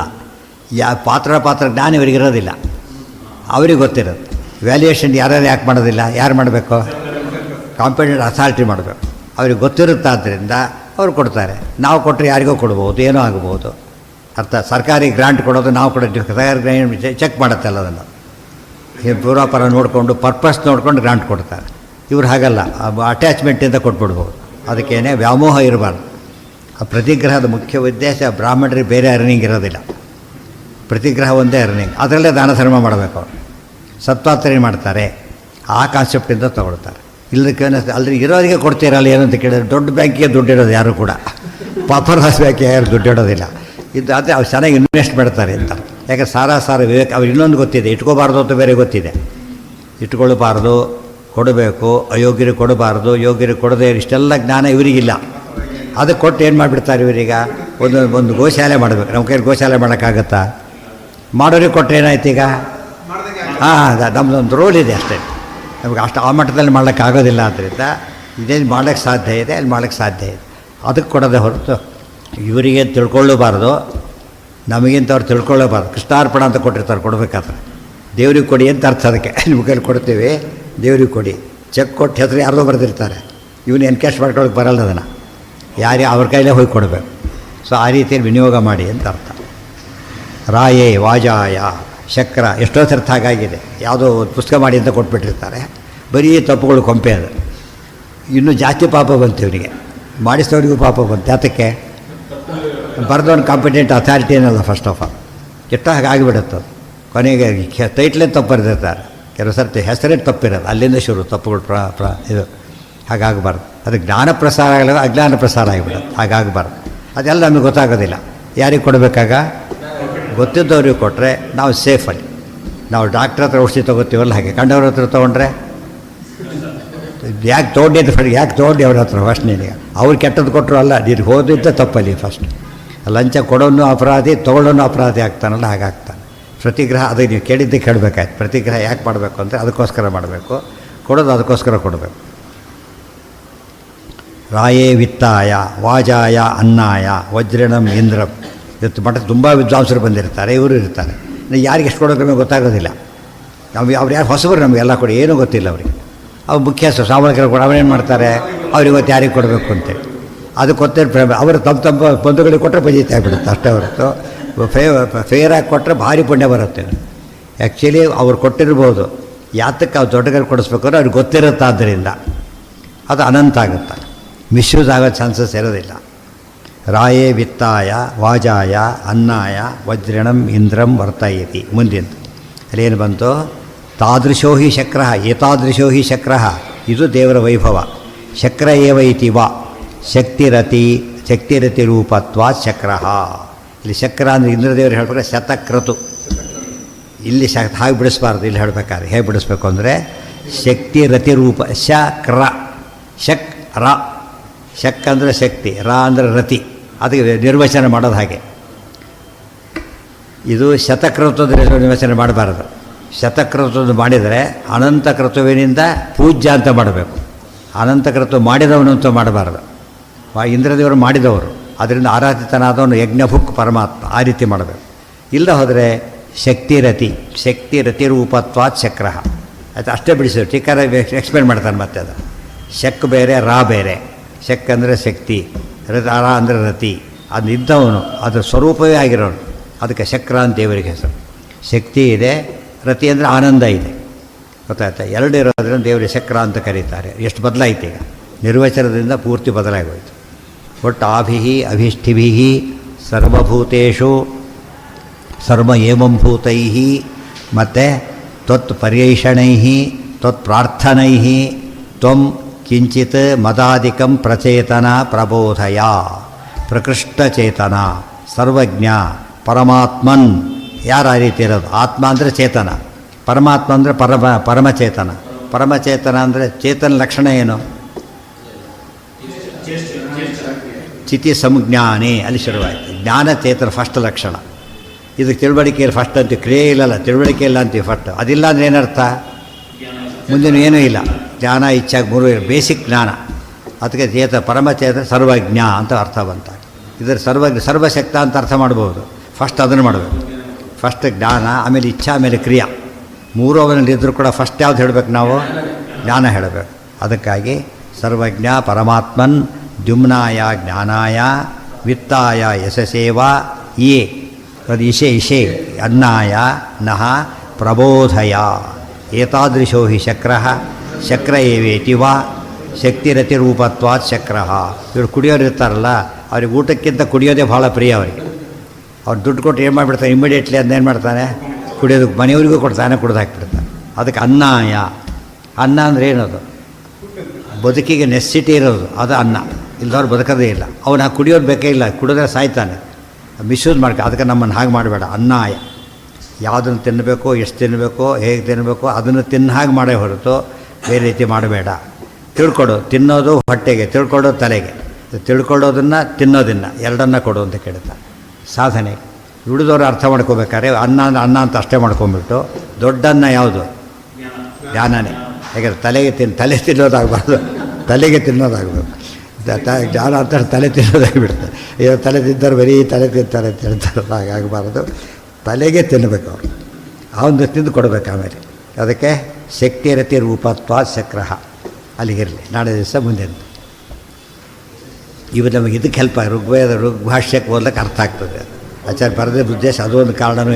ಪಾತ್ರ ಜ್ಞಾನ ಇವರಿಗಿರೋದಿಲ್ಲ, ಅವ್ರಿಗೆ ಗೊತ್ತಿರೋದು. ವ್ಯಾಲ್ಯೂಯೇಷನ್ ಯಾರ್ಯಾರು ಯಾಕೆ ಮಾಡೋದಿಲ್ಲ? ಯಾರು ಮಾಡಬೇಕು? ಕಾಂಪಿಟೆಂಟ್ ಅಥಾರಿಟಿ ಮಾಡಬೇಕು. ಅವ್ರಿಗೆ ಗೊತ್ತಿರುತ್ತಾದ್ದರಿಂದ ಅವ್ರು ಕೊಡ್ತಾರೆ. ನಾವು ಕೊಟ್ಟರೆ ಯಾರಿಗೋ ಕೊಡ್ಬೋದು, ಏನೋ ಆಗ್ಬೋದು. ಅರ್ಥ ಸರ್ಕಾರಿ ಗ್ರಾಂಟ್ ಕೊಡೋದು ನಾವು ಕೊಡೋ ಸರ್ಕಾರಿ ಚೆಕ್ ಮಾಡುತ್ತಲ್ಲ, ಅದನ್ನು ಪೂರ್ವಾಪರ ನೋಡಿಕೊಂಡು ಪರ್ಪಸ್ ನೋಡ್ಕೊಂಡು ಗ್ರಾಂಟ್ ಕೊಡ್ತಾರೆ. ಇವ್ರು ಹಾಗಲ್ಲ, ಅಟ್ಯಾಚ್ಮೆಂಟಿಂದ ಕೊಟ್ಬಿಡ್ಬೋದು. ಅದಕ್ಕೇನೆ ವ್ಯಾಮೋಹ ಇರಬಾರ್ದು. ಆ ಪ್ರತಿಗ್ರಹದ ಮುಖ್ಯ ಉದ್ದೇಶ ಬ್ರಾಹ್ಮಣರಿಗೆ ಬೇರೆ ಅರ್ನಿಂಗ್ ಇರೋದಿಲ್ಲ, ಪ್ರತಿಗ್ರಹ ಒಂದೇ ಅರ್ನಿಂಗ್. ಅದರಲ್ಲೇ ದಾನ ಧರ್ಮ ಮಾಡಬೇಕು. ಅವರು ಸತ್ವಾಚರಣೆ ಮಾಡ್ತಾರೆ, ಆ ಕಾನ್ಸೆಪ್ಟಿಂದ ತೊಗೊಳ್ತಾರೆ. ಇಲ್ಲದಕ್ಕೆ ಅಲ್ಲದೆ ಇರೋರಿಗೆ ಕೊಡ್ತೀರಲ್ಲ ಏನಂತ ಕೇಳಿದ್ರೆ, ದೊಡ್ಡ ಬ್ಯಾಂಕಿಗೆ ದುಡ್ಡಿಡೋದು ಯಾರು ಕೂಡ, ಪಾಪರ್ದಾಸ್ ಬ್ಯಾಂಕಿಗೆ ಯಾರು ದುಡ್ಡಿಡೋದಿಲ್ಲ. ಇದು ಅದೇ ಅವ್ರು ಚೆನ್ನಾಗಿ ಇನ್ವೆಸ್ಟ್ ಮಾಡ್ತಾರೆ ಅಂತ. ಯಾಕೆ ಸಾರ ವಿವೇಕ ಅವ್ರು ಇನ್ನೊಂದು ಗೊತ್ತಿದೆ, ಇಟ್ಕೋಬಾರ್ದು ಅಂತ ಬೇರೆ ಗೊತ್ತಿದೆ. ಇಟ್ಕೊಳ್ಬಾರ್ದು, ಕೊಡಬೇಕು, ಅಯೋಗ್ಯರಿಗೆ ಕೊಡಬಾರ್ದು, ಯೋಗ್ಯರಿಗೆ ಕೊಡದೆ ಇಷ್ಟೆಲ್ಲ ಜ್ಞಾನ ಇವರಿಗಿಲ್ಲ. ಅದಕ್ಕೆ ಕೊಟ್ಟು ಏನು ಮಾಡಿಬಿಡ್ತಾರೆ ಇವರೀಗ? ಒಂದು ಗೋಶಾಲೆ ಮಾಡಬೇಕು. ನಮ್ಮ ಕೈಲಿ ಗೋಶಾಲೆ ಮಾಡೋಕ್ಕಾಗತ್ತಾ? ಮಾಡೋರಿಗೆ ಕೊಟ್ಟರೆ ಏನಾಯ್ತು ಈಗ? ನಮ್ಮದೊಂದು ರೋಲ್ ಇದೆ ಅಷ್ಟೇ. ನಮಗೆ ಅಷ್ಟು ಆ ಮಟ್ಟದಲ್ಲಿ ಮಾಡೋಕ್ಕಾಗೋದಿಲ್ಲ. ಆದ್ದರಿಂದ ಇದೇನು ಮಾಡೋಕ್ಕೆ ಸಾಧ್ಯ ಇದೆ, ಅಲ್ಲಿ ಮಾಡೋಕ್ಕೆ ಸಾಧ್ಯ ಇದೆ. ಅದಕ್ಕೆ ಕೊಡೋದೇ ಹೊರತು ಇವರಿಗೆ ತಿಳ್ಕೊಳ್ಳಬಾರ್ದು, ನಮಗಿಂತವ್ರು ತಿಳ್ಕೊಳ್ಳಬಾರ್ದು. ಕೃಷ್ಣಾರ್ಪಣ ಅಂತ ಕೊಟ್ಟಿರ್ತಾರೆ, ಕೊಡಬೇಕಾದ್ರೆ ದೇವ್ರಿಗೆ ಕೊಡಿ ಅಂತ ಅರ್ಥ. ಅದಕ್ಕೆ ನಿಮ್ಮ ಕೈಲಿ ಕೊಡ್ತೀವಿ, ದೇವ್ರಿಗೆ ಕೊಡಿ. ಚೆಕ್ ಕೊಟ್ಟು ಹೆಸರು ಯಾರ್ದೋ ಬರೆದಿರ್ತಾರೆ, ಇವನು ಎನ್ಕ್ಯಾಶ್ ಮಾಡ್ಕೊಳ್ಳೋಕೆ ಬರಲ್ಲ. ಅದನ್ನು ಯಾರೇ ಅವ್ರ ಕೈಲೇ ಹೋಗಿ ಕೊಡಬೇಕು. ಸೊ ಆ ರೀತಿಯಲ್ಲಿ ವಿನಿಯೋಗ ಮಾಡಿ ಅಂತ ಅರ್ಥ. ರಾಯೇ ವಾಜಾಯ ಶಕ್ರ ಎಷ್ಟೋ ಸರ್ಥ ಹಾಗಾಗಿದೆ. ಯಾವುದೋ ಪುಸ್ತಕ ಮಾಡಿ ಅಂತ ಕೊಟ್ಬಿಟ್ಟಿರ್ತಾರೆ, ಬರೀ ತಪ್ಪುಗಳು ಕೊಂಪೆ. ಅದು ಇನ್ನೂ ಜಾಸ್ತಿ ಪಾಪ ಬಂತು ಇವನಿಗೆ, ಮಾಡಿಸಿದವರಿಗೂ ಪಾಪ ಬಂತು. ಯಾತಕ್ಕೆ? ಬರೆದವನು ಕಾಂಪಿಟೆಂಟ್ ಅಥಾರಿಟಿ ಏನಲ್ಲ ಫಸ್ಟ್ ಆಫ್ ಆಲ್. ಎಷ್ಟೋ ಹಾಗಾಗಿಬಿಡುತ್ತೆ. ಅದು ಕೊನೆಗೆ ಟೈಟ್ಲೇ ತಪ್ಪು ಬರೆದಿರ್ತಾರೆ, ಕೆಲವು ಸರ್ತಿ ಹೆಸರೇ ತಪ್ಪಿರೋದು. ಅಲ್ಲಿಂದ ಶುರು ತಪ್ಪುಗಳು ಇದು ಹಾಗಾಗಬಾರ್ದು. ಅದು ಜ್ಞಾನ ಪ್ರಸಾರ ಆಗಲ್ಲ, ಅಜ್ಞಾನ ಪ್ರಸಾರ ಆಗಿಬಿಡುತ್ತೆ. ಹಾಗಾಗಬಾರ್ದು. ಅದೆಲ್ಲ ನಮಗೆ ಗೊತ್ತಾಗೋದಿಲ್ಲ. ಯಾರಿಗೆ ಕೊಡಬೇಕಾಗ? ಗೊತ್ತಿದ್ದವ್ರಿಗೆ ಕೊಟ್ಟರೆ ನಾವು ಸೇಫಲ್ಲಿ. ನಾವು ಡಾಕ್ಟ್ರ್ ಹತ್ರ ಔಷಧಿ ತೊಗೋತೀವಲ್ಲ, ಹಾಗೆ ಕಂಡವ್ರ ಹತ್ರ ತೊಗೊಂಡ್ರೆ ಯಾಕೆ ತೊಗೊಂಡು ಅಂತ ಯಾಕೆ ತೊಗೊಂಡು ಅವ್ರ ಹತ್ರ ಫಸ್ಟ್ ನಿನಗೆ ಅವ್ರು ಕೆಟ್ಟದ್ದು ಕೊಟ್ಟರು ಅಲ್ಲ, ನೀನು ಹೋದಿದ್ದ ತಪ್ಪಲ್ಲಿ. ಫಸ್ಟ್ ಲಂಚ ಕೊಡೋನು ಅಪರಾಧಿ, ತೊಗೊಳ್ಳೋನು ಅಪರಾಧಿ ಆಗ್ತಾನಲ್ಲ, ಹಾಗಾಗ್ತಾನೆ. ಪ್ರತಿಗ್ರಹ ಅದು ನೀವು ಕೇಳಿದ್ದಕ್ಕೆ ಹೇಳಬೇಕಾಯ್ತು. ಪ್ರತಿಗ್ರಹ ಯಾಕೆ ಮಾಡಬೇಕು ಅಂದರೆ ಅದಕ್ಕೋಸ್ಕರ ಮಾಡಬೇಕು, ಕೊಡೋದು ಅದಕ್ಕೋಸ್ಕರ ಕೊಡಬೇಕು. ರಾಯೇ ವಿತ್ತಾಯ ವಾಜಾಯ ಅನ್ನಾಯ ವಜ್ರಣಂ ಇಂದ್ರಂ. ಇವತ್ತು ಮಠ ತುಂಬ ವಿದ್ವಾಂಸರು ಬಂದಿರ್ತಾರೆ, ಇವರು ಇರ್ತಾರೆ. ಯಾರಿಗೆ ಎಷ್ಟು ಕೊಡೋಕೆ ನಮಗೆ ಗೊತ್ತಾಗೋದಿಲ್ಲ. ಅವ್ರು ಯಾರು ಹೊಸಬರು, ನಮಗೆಲ್ಲ ಕೊಡಿ ಏನೂ ಗೊತ್ತಿಲ್ಲ ಅವರಿಗೆ. ಅವ್ರು ಮುಖ್ಯ ಸಾಮಾನ್ಯರು ಕೂಡ ಅವ್ರೇನು ಮಾಡ್ತಾರೆ, ಅವ್ರಿಗೆ ಇವತ್ತು ಯಾರಿಗೆ ಕೊಡಬೇಕು ಅಂತೇಳಿ ಅದಕ್ಕೆ ಗೊತ್ತಿರ ಅವರು ತಮ್ಮ ಬಂಧುಗಳಿಗೆ ಕೊಟ್ಟರೆ ಬಜೀತಿ ಆಗಿಬಿಡುತ್ತೆ ಅಷ್ಟೇ ಹೊರತು ಫೇರಾಗಿ ಕೊಟ್ಟರೆ ಭಾರಿ ಪುಣ್ಯ ಬರುತ್ತೆ. ಆ್ಯಕ್ಚುಲಿ ಅವ್ರು ಕೊಟ್ಟಿರ್ಬೋದು, ಯಾತಕ್ಕೆ ಅವ್ರು ದೊಡ್ಡಗರು ಕೊಡಿಸ್ಬೇಕು ಅಂದ್ರೆ ಅವ್ರಿಗೆ ಗೊತ್ತಿರುತ್ತೆ. ಆದ್ದರಿಂದ ಅದು ಅನಂತ ಆಗುತ್ತೆ, ಮಿಸ್ಯೂಸ್ ಆಗೋ ಚಾನ್ಸಸ್ ಇರೋದಿಲ್ಲ. ರಾಯೇ ವಿತ್ತಾಯ ವಾಜಾಯ ಅನ್ನಾಯ ವಜ್ರಣಂ ಇಂದ್ರಂ ವರ್ತಯತಿ. ಮುಂದಿನ ಅಲ್ಲೇನು ಬಂತು? ತಾದೃಶೋ ಹಿ ಶಕ್ರ ಏತಾದೃಶೋ ಹಿ ಶಕ್ರ. ಇದು ದೇವರ ವೈಭವ. ಶಕ್ರ ಏವ ಇತಿ ವಾ ಶಕ್ತಿರತಿ ರೂಪತ್ವಾ ಶಕ್ರ. ಇಲ್ಲಿ ಶಕ್ರ ಅಂದರೆ ಇಂದ್ರದೇವರು ಹೇಳ್ಬೇಕಾದ್ರೆ ಶತಕ್ರತು. ಇಲ್ಲಿ ಹಾಗೆ ಬಿಡಿಸ್ಬಾರ್ದು. ಇಲ್ಲಿ ಹೇಳಬೇಕಾದ್ರೆ ಹೇಗೆ ಬಿಡಿಸ್ಬೇಕು ಅಂದರೆ ಶಕ್ತಿರತಿ ರೂಪ ಶಕ್ರ. ಶಕ್ ರ. ಶಕ್ ಅಂದರೆ ಶಕ್ತಿ, ರ ಅಂದರೆ ರತಿ. ಅದಕ್ಕೆ ನಿರ್ವಚನ ಮಾಡೋದು ಹಾಗೆ. ಇದು ಶತಕ್ರತುದ ನಿರ್ವಚನ ಮಾಡಬಾರ್ದು. ಶತಕ್ರತು ಮಾಡಿದರೆ ಅನಂತ ಕ್ರತುವಿನಿಂದ ಪೂಜ್ಯ ಅಂತ ಮಾಡಬೇಕು. ಅನಂತ ಕ್ರತು ಮಾಡಿದವನು ಅಂತ ಮಾಡಬಾರ್ದು. ಇಂದ್ರದೇವರು ಮಾಡಿದವರು, ಅದರಿಂದ ಆರಾಧಿತನಾದವನು ಯಜ್ಞಭುಕ್ ಪರಮಾತ್ಮ, ಆ ರೀತಿ ಮಾಡಬೇಕು. ಇಲ್ಲ ಹೋದರೆ ಶಕ್ತಿರತಿ ರೂಪತ್ವಾತ್ ಶಕ್ರ. ಆಯ್ತು, ಅಷ್ಟೇ ಬಿಡಿಸಿದ್ರು. ಟೀಕಾರ ಎಕ್ಸ್ಪ್ಲೇನ್ ಮಾಡ್ತಾನೆ ಮತ್ತೆ. ಅದು ಶಕ್ ಬೇರೆ, ರಾ ಬೇರೆ. ಶಕ್ ಅಂದರೆ ಶಕ್ತಿ, ರ ಅಂದರೆ ರತಿ. ಅದು ಇದ್ದವನು, ಅದರ ಸ್ವರೂಪವೇ ಆಗಿರೋನು. ಅದಕ್ಕೆ ಶಕ್ರ ಅಂತ ದೇವರಿಗೆ ಹೆಸರು. ಶಕ್ತಿ ಇದೆ, ರತಿ ಅಂದರೆ ಆನಂದ ಇದೆ. ಗೊತ್ತಾಯ್ತಾ? ಎರಡು ಇರೋದ್ರಿಂದ ದೇವರಿಗೆ ಶಕ್ರ ಅಂತ ಕರೀತಾರೆ. ಎಷ್ಟು ಬದಲಾಯಿತು ಈಗ, ನಿರ್ವಚನದಿಂದ ಪೂರ್ತಿ ಬದಲಾಗೋಯ್ತು. ಒಟ್ಟು ಆಭಿಹಿ ಅಭಿಷ್ಠಿಭಿಹಿ ಸರ್ವಭೂತೇಷು ಸರ್ವ ಏವಂ ಭೂತೈಹಿ ಮತ್ತು ತ್ವತ್ ಪರ್ಯೈಷಣೈಹಿ ತ್ವತ್ ಪ್ರಾರ್ಥನೈಹಿ ತ್ವಂ ಕಿಂಚಿತ್ ಮದಾದಿಕಂ ಪ್ರಚೇತನ ಪ್ರಬೋಧಯ. ಪ್ರಕೃಷ್ಟಚೇತನ ಸರ್ವಜ್ಞ ಪರಮಾತ್ಮನ್. ಯಾರು ಆ ರೀತಿ ಇರೋದು? ಆತ್ಮ ಅಂದರೆ ಚೇತನ, ಪರಮಾತ್ಮ ಅಂದರೆ ಪರಮಚೇತನ. ಪರಮಚೇತನ ಅಂದರೆ ಚೇತನ ಲಕ್ಷಣ ಏನು? ಚಿತಿ ಸಂಜ್ಞಾನೇ. ಅಲ್ಲಿ ಶುರುವಾಯಿತು. ಜ್ಞಾನ ಚೇತನ ಫಸ್ಟ್ ಲಕ್ಷಣ. ಇದಕ್ಕೆ ತಿಳುವಳಿಕೆಯಲ್ಲಿ ಫಸ್ಟ್ ಅಂತೀವಿ, ಕ್ರಿಯೆ ಇಲ್ಲಲ್ಲ, ತಿಳುವಳಿಕೆ ಇಲ್ಲ ಅಂತೀವಿ ಫಸ್ಟ್. ಅದಿಲ್ಲ ಅಂದರೆ ಏನರ್ಥ? ಮುಂದಿನ ಏನೂ ಇಲ್ಲ. ಜ್ಞಾನ ಇಚ್ಛಾಗ ಮೂರು ಬೇಸಿಕ್ ಜ್ಞಾನ. ಅದಕ್ಕೆ ಚೇತ ಪರಮಚೇತ ಸರ್ವಜ್ಞ ಅಂತ ಅರ್ಥ ಬಂತ. ಇದರ ಸರ್ವಶಕ್ತ ಅಂತ ಅರ್ಥ ಮಾಡ್ಬೋದು. ಫಸ್ಟ್ ಅದನ್ನು ಮಾಡಬೇಕು. ಫಸ್ಟ್ ಜ್ಞಾನ, ಆಮೇಲೆ ಇಚ್ಛಾ, ಆಮೇಲೆ ಕ್ರಿಯಾ. ಮೂರು ಅವನಲ್ಲಿ ಇದ್ದರೂ ಕೂಡ ಫಸ್ಟ್ ಯಾವ್ದು ಹೇಳಬೇಕು ನಾವು? ಜ್ಞಾನ ಹೇಳಬೇಕು. ಅದಕ್ಕಾಗಿ ಸರ್ವಜ್ಞ ಪರಮಾತ್ಮನ್ ದ್ಯುಮ್ನಾಯ ಜ್ಞಾನಾಯ ವಿತ್ತಾಯ ಯಶಸೇವಾ ಯೇ ತದ್ ಇಶೆ ಅನ್ನಾಯ ನಃ ಪ್ರಬೋಧಯ ಏತಾದೃಶೋ ಹಿ ಶಕ್ರ ಏವೇತಿ ವಾ ಶಕ್ತಿರತಿರೂಪತ್ವಾತ್ ಶಕ್ರ. ಇವರು ಕುಡಿಯೋರು ಇರ್ತಾರಲ್ಲ, ಅವ್ರಿಗೆ ಊಟಕ್ಕಿಂತ ಕುಡಿಯೋದೇ ಭಾಳ ಪ್ರಿಯ ಅವರಿಗೆ. ಅವ್ರು ದುಡ್ಡು ಕೊಟ್ಟು ಏನು ಮಾಡಿಬಿಡ್ತಾನೆ, ಇಮ್ಮಿಡಿಯೇಟ್ಲಿ ಅದನ್ನೇನು ಮಾಡ್ತಾನೆ, ಕುಡಿಯೋದಕ್ಕೆ ಮನೆಯವರಿಗೂ ಕೊಡ್ತಾನೆ, ಕುಡ್ದು ಹಾಕ್ಬಿಡ್ತಾನೆ. ಅದಕ್ಕೆ ಅನ್ನಾಯ. ಅನ್ನ ಅಂದರೆ ಏನದು? ಬದುಕಿಗೆ ನೆಸ್ಸಿಟಿ ಇರೋದು, ಅದು ಅನ್ನ. ಇಲ್ದವ್ರು ಬದುಕೋದೇ ಇಲ್ಲ. ಅವನು ಕುಡಿಯೋದು ಬೇಕೇ ಇಲ್ಲ, ಕುಡಿದ್ರೆ ಸಾಯ್ತಾನೆ. ಮಿಸ್ಯೂಸ್ ಮಾಡ್ಕೊ. ಅದಕ್ಕೆ ನಮ್ಮನ್ನು ಹಾಗೆ ಮಾಡಬೇಡ. ಅನ್ನಾಯ, ಯಾವುದನ್ನು ತಿನ್ನಬೇಕೋ, ಎಷ್ಟು ತಿನ್ನಬೇಕೋ, ಹೇಗೆ ತಿನ್ನಬೇಕೋ ಅದನ್ನು ತಿನ್ನ ಹಾಗೆ ಮಾಡೇ ಹೊರತು ಬೇರೆ ರೀತಿ ಮಾಡಬೇಡ. ತಿಳ್ಕೊಡು. ತಿನ್ನೋದು ಹೊಟ್ಟೆಗೆ, ತಿಳ್ಕೊಡೋದು ತಲೆಗೆ. ತಿಳ್ಕೊಳ್ಳೋದನ್ನು ತಿನ್ನೋದನ್ನು ಎರಡನ್ನ ಕೊಡು ಅಂತ ಕೇಳ್ತಾನೆ. ಸಾಧನೆ ಉಳಿದವರು ಅರ್ಥ ಮಾಡ್ಕೋಬೇಕಾದ್ರೆ ಅನ್ನ ಅಂತ ಅಷ್ಟೇ ಮಾಡ್ಕೊಂಬಿಟ್ಟು ದೊಡ್ಡನ್ನ ಯಾವುದು? ಜ್ಞಾನನೇ. ಯಾಕಂದರೆ ತಲೆ ತಿನ್ನೋದಾಗಬಾರ್ದು, ತಲೆಗೆ ತಿನ್ನೋದಾಗಬೇಕು. ಜ್ಞಾನ ಅಂತ ತಲೆ ತಿನ್ನೋದಾಗಿಬಿಡ್ತಾರೆ. ಈಗ ತಲೆ ತಿಂತಾರೆ, ಬರೀ ತಲೆ ತಿಂತಾರೆ ಅಂತ ಹೇಳ್ತಾರೆ. ಹಾಗಾಗಬಾರ್ದು, ತಲೆಗೆ ತಿನ್ನಬೇಕು ಅವರು. ಅವನು ತಿಂದು ಕೊಡಬೇಕು. ಆಮೇಲೆ ಅದಕ್ಕೆ ಶಕ್ತಿರತಿ ರೂಪತ್ವ ಶಕ್ರಹ ಅಲ್ಲಿಗಿರಲಿ. ನಾಳೆ ದಿವಸ ಮುಂದೆ ಇವು ನಮಗೆ ಇದಕ್ಕೆ ಹೆಲ್ಪ್ ಋಗ್ಭಾಷ್ಯಕ್ಕೆ ಓದಲಿಕ್ಕೆ ಅರ್ಥ ಆಗ್ತದೆ. ಆಚಾರ್ಯ ಬರೆದ ಉದ್ದೇಶ ಅದು ಒಂದು ಕಾರಣವೇ.